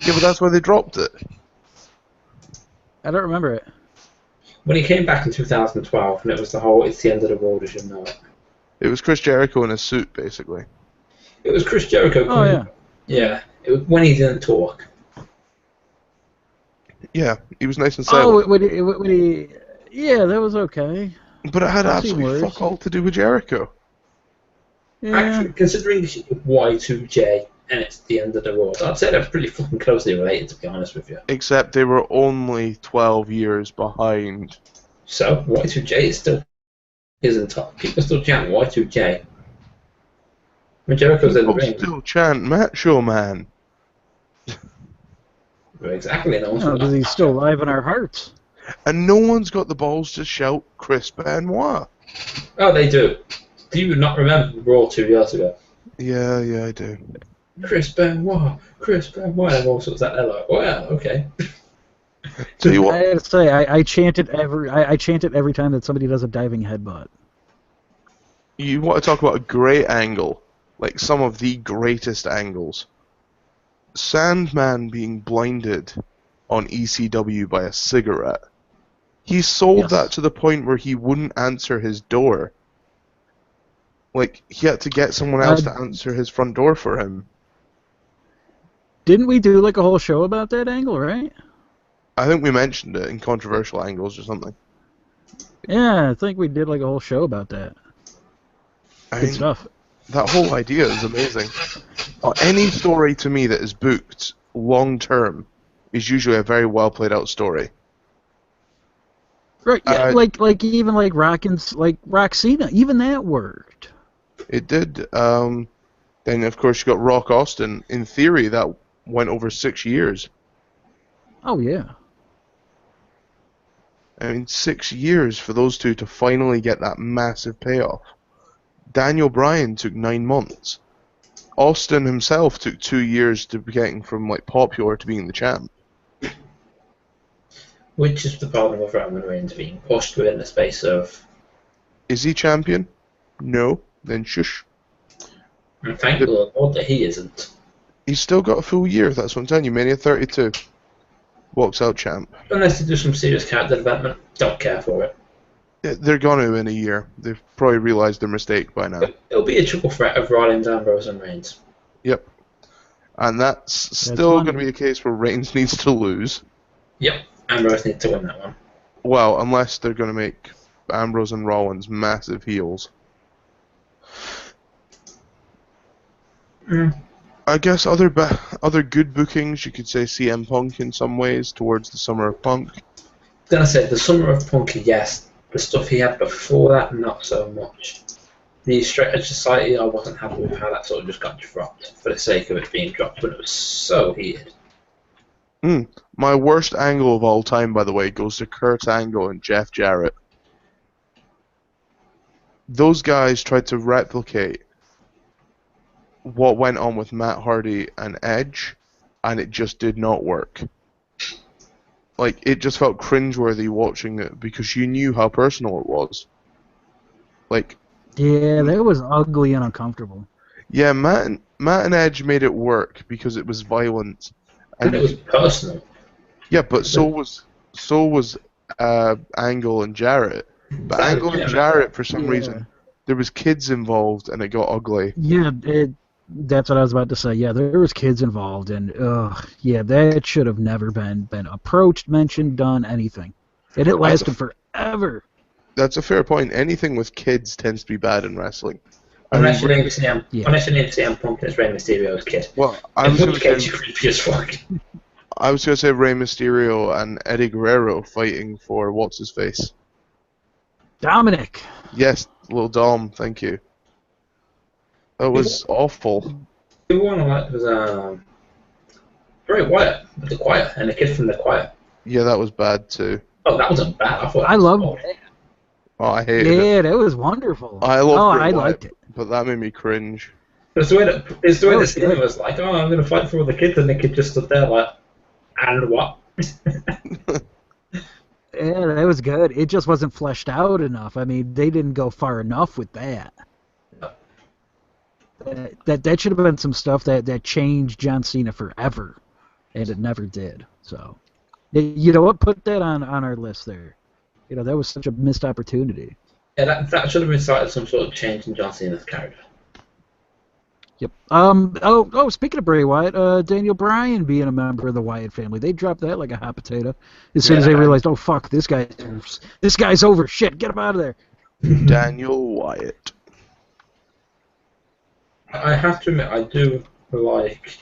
Yeah, but that's why they dropped it. I don't remember it. When he came back in 2012, and it was the whole "it's the end of the world as you know it." It was Chris Jericho in a suit, basically. It was Chris Jericho. Oh yeah. Yeah. It was when he didn't talk. Yeah, he was nice and Oh, silent. when he, yeah, that was okay. But it had I've seen absolutely worse. fuck all to do with Jericho. Yeah. Actually, considering Y2J and it's the end of the world, I'd say they're pretty fucking closely related, to be honest with you. Except they were only 12 years behind. So Y2J is still isn't top. People still chant Y2J. When Jericho's in the People ring, still chant Macho Man. exactly. No one's Because he's still alive in our hearts. And no one's got the balls to shout Chris Benoit. Oh, they do. Do you not remember Raw 2 years ago? Yeah, I do. Chris Benoit, and all sorts of that. They're like, well, okay. Tell you I what, had to say, I chant it I chant it every time that somebody does a diving headbutt. you want to talk about a great angle, like some of the greatest angles. Sandman being blinded on ECW by a cigarette. He sold Yes. that to the point where he wouldn't answer his door. Like, he had to get someone else to answer his front door for him. Didn't we do like a whole show about that angle, right? I think we mentioned it in Controversial Angles or something. Yeah, I think we did like a whole show about that. I Good mean, stuff. that whole idea is amazing. Any story to me that is booked long term is usually a very well played out story. Right, yeah, Uh, like even like Roxina, even that worked. It did. Then of course you got Rock Austin. In theory, that went over 6 years. Oh yeah. I mean, 6 years for those two to finally get that massive payoff. Daniel Bryan took 9 months. Austin himself took 2 years to be getting from like popular to being the champ. Which is the problem with Roman Reigns being pushed within the space of. Is he champion? No. Then shush. And thank the Lord that he isn't. He's still got a full year. That's what I'm telling you. Mania 32. Walks out champ. Unless they do some serious character development, don't care for it. Yeah, they're gonna in a year. They've probably realised their mistake by now. It'll be a triple threat of Rollins, Ambrose, and Reigns. Yep. And that's still fine. going to be a case where Reigns needs to lose. Yep, Ambrose needs to win that one. Well, unless they're going to make Ambrose and Rollins massive heels. Mm. I guess other good bookings, you could say CM Punk in some ways towards the Summer of Punk. Gonna say the Summer of Punk, yes. The stuff he had before that, not so much. The Straight Edge Society, I wasn't happy with how that sort of just got dropped for the sake of it being dropped when it was so heated. My worst angle of all time, by the way, goes to Kurt Angle and Jeff Jarrett. Those guys tried to replicate what went on with Matt Hardy and Edge, and it just did not work. Like, it just felt cringeworthy watching it because you knew how personal it was. Like, Yeah, that was ugly and uncomfortable. yeah, Matt and Edge made it work because it was violent. And it was personal. Yeah, but so was Angle and Jarrett. But Angle and Jarrett, for some reason, there was kids involved and it got ugly. Yeah, that's what I was about to say. Yeah, there was kids involved, and yeah, that should have never been approached, mentioned, done, anything. And it lasted forever. That's a fair point. Anything with kids tends to be bad in wrestling. Unless your name is CM Punk and it's Rey Mysterio's kid. Well, I was going to say creepy as fuck. I was going to say Rey Mysterio and Eddie Guerrero fighting for what's his face. Dominic. Yes, little Dom. Thank you. That was awful. The one I liked was Bray Wyatt, with the Choir, and the kid from the Choir. Yeah, that was bad too. Oh, that wasn't bad. I love that. Oh, I hated it. Yeah, that was wonderful. I love Oh, Bray I Wyatt, liked it. but that made me cringe. It's the way That the was scene good. was like, oh, I'm going to fight for all the kids, and the kid just stood there like, and what? Yeah, that was good. It just wasn't fleshed out enough. I mean, they didn't go far enough with that. That should have been some stuff that changed John Cena forever, and it never did. So, you know what? Put that on our list there. You know, that was such a missed opportunity. Yeah, that should have incited some sort of change in John Cena's character. Yep. Speaking of Bray Wyatt, Daniel Bryan being a member of the Wyatt family, they dropped that like a hot potato as soon as they realized, oh fuck, this guy's over. Shit, get him out of there. Daniel Wyatt. I have to admit, I do like.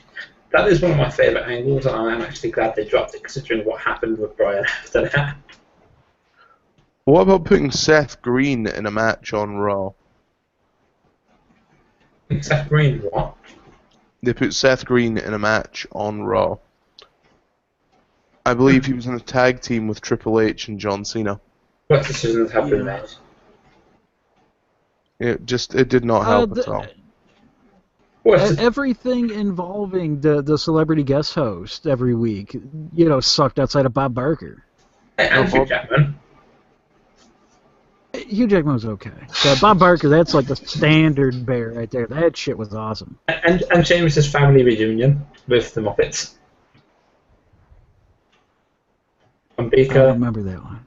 That is one of my favourite angles, and I'm actually glad they dropped it, considering what happened with Bryan after that. What about putting Seth Green in a match on Raw? Seth Green, what? They put Seth Green in a match on Raw. I believe he was in a tag team with Triple H and John Cena. What decisions have been made? It did not help at all. Everything involving the celebrity guest host every week, you know, sucked outside of Bob Barker. And Hugh Jackman. Hugh Jackman was okay. So Bob Barker, that's like the standard bear right there. That shit was awesome. And Sheamus' family reunion with the Muppets. And I Beaker. don't remember that one.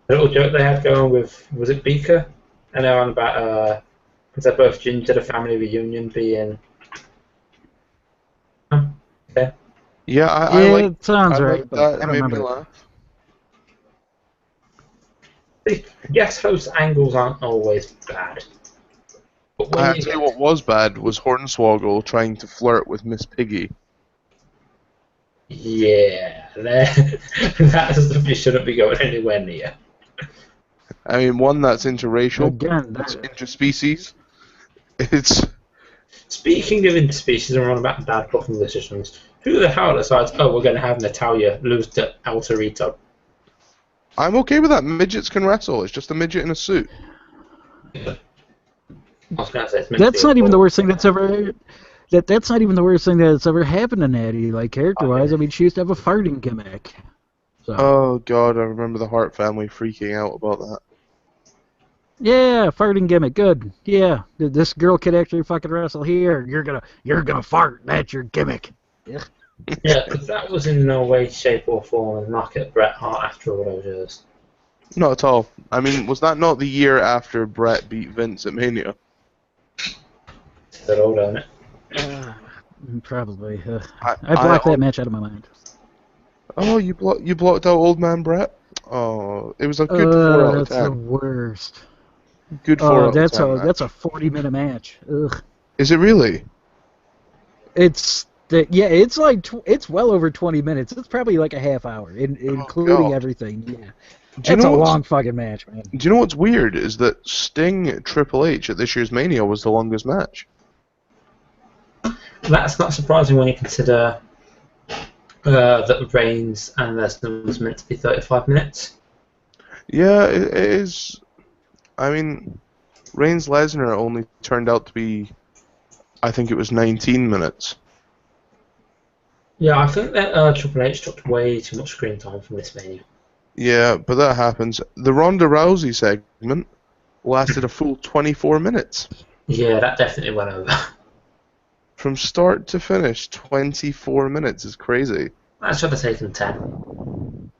The little joke they had going with, was it Beaker? And they're on about, because they're both ginger, the family reunion being... Okay. Yeah, I like it sounds I right, like but that. I It don't made me remember. laugh. The guest host angles aren't always bad. But when I'll tell you what was bad was Hornswoggle trying to flirt with Miss Piggy. Yeah, that's stuff you shouldn't be going anywhere near. I mean, one that's interracial, Again, that's interspecies. It's Speaking of interspecies and on about bad booking decisions, who the hell decides, oh, we're going to have Natalia lose to El Torito? I'm okay with that. Midgets can wrestle. It's just a midget in a suit. I was going to say, it's meant to that's be not even the a- worst thing that's ever. That's not even the worst thing that's ever happened to Natty. Like character-wise, I mean, she used to have a farting gimmick. So Oh god, I remember the Hart family freaking out about that. yeah, farting gimmick, good. Yeah, this girl could actually fucking wrestle here. You're gonna fart. That's your gimmick. Yeah, because that was in no way, shape, or form a knock at Bret Hart after all those years. Not at all. I mean, was that not the year after Brett beat Vince at Mania? They're all done it. Probably. I I blocked that match out of my mind. Oh, you blocked out Old Man Brett? Oh, it was a good 4 out of That's the 10. worst. Good 4 out of 10. That's match. a 40-minute match. Ugh. Is it really? It's like it's well over 20 minutes. It's probably like a half hour, including God. everything. Yeah, Do you it's know a what's- long fucking match, man. Do you know what's weird is that Sting Triple H at this year's Mania was the longest match. That's not surprising when you consider that Reigns and Lesnar was meant to be 35 minutes. Yeah, it is. I mean, Reigns Lesnar only turned out to be, I think it was 19 minutes. Yeah, I think that Triple H took way too much screen time from this Mania. Yeah, but that happens. The Ronda Rousey segment lasted a full 24 minutes. Yeah, that definitely went over. From start to finish, 24 minutes is crazy. That should have taken 10.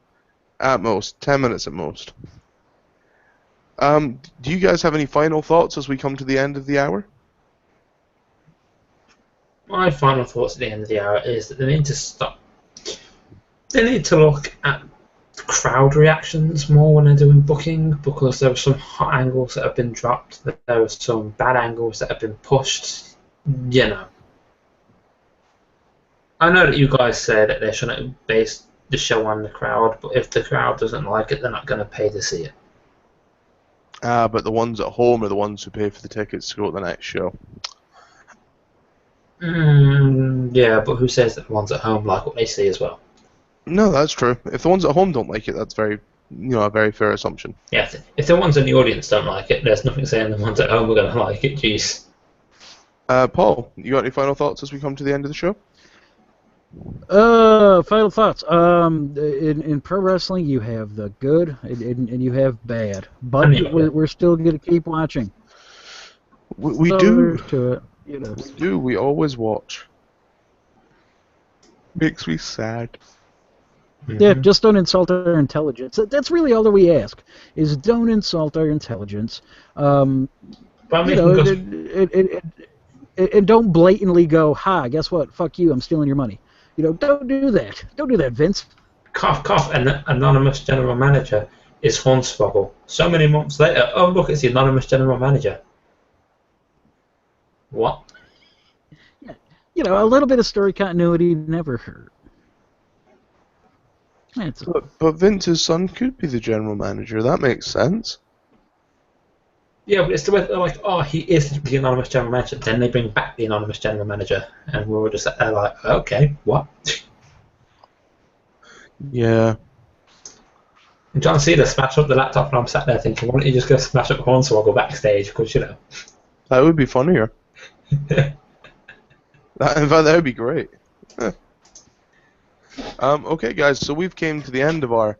At most, 10 minutes at most. Do you guys have any final thoughts as we come to the end of the hour? My final thoughts at the end of the hour is that they need to stop. They need to look at crowd reactions more when they're doing booking, because there were some hot angles that have been dropped, there were some bad angles that have been pushed. You know. I know that you guys say that they shouldn't base the show on the crowd, but if the crowd doesn't like it, they're not going to pay to see it. But the ones at home are the ones who pay for the tickets to go to the next show. Yeah, but who says that the ones at home like what they see as well? No, that's true. If the ones at home don't like it, that's very a very fair assumption. Yeah, if the ones in the audience don't like it, there's nothing saying the ones at home are going to like it. Jeez. Paul, you got any final thoughts as we come to the end of the show? Final thoughts. In pro wrestling, you have the good and you have bad, but we're still gonna keep watching. We So do. there's to it, you know. We do. We always watch. Makes me sad. Yeah, just don't insult our intelligence. That's really all that we ask: is don't insult our intelligence. But I mean, and don't blatantly go, "Ha! Guess what? Fuck you! I'm stealing your money." Don't do that. Don't do that, Vince. Cough, cough. An anonymous general manager is Hornswoggle. So many months later, oh look, it's the anonymous general manager. What? A little bit of story continuity never hurt. But Vince's son could be the general manager. That makes sense. Yeah, but it's the way they're like, oh, he is the anonymous general manager. Then they bring back the anonymous general manager, and we're all just like, okay, what? Yeah. And John Cena smashed up the laptop, and I'm sat there thinking, why don't you just go smash up Hornswoggle backstage? Because that would be funnier. In fact, that would be great. Okay, guys, so we've came to the end of our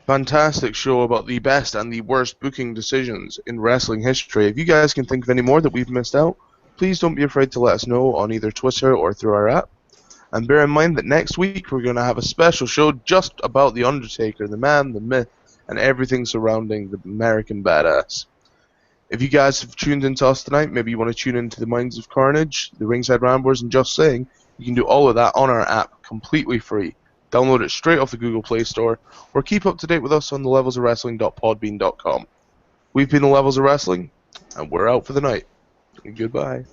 fantastic show about the best and the worst booking decisions in wrestling history. If you guys can think of any more that we've missed out, please don't be afraid to let us know on either Twitter or through our app. And bear in mind that next week we're going to have a special show just about The Undertaker, the man, the myth, and everything surrounding the American Badass. If you guys have tuned into us tonight, maybe you want to tune into the Minds of Carnage, the Ringside Ramblers, and Just Saying, you can do all of that on our app completely free. Download it straight off the Google Play Store, or keep up to date with us on thelevelsofwrestling.podbean.com. We've been The Levels of Wrestling, and we're out for the night. Goodbye.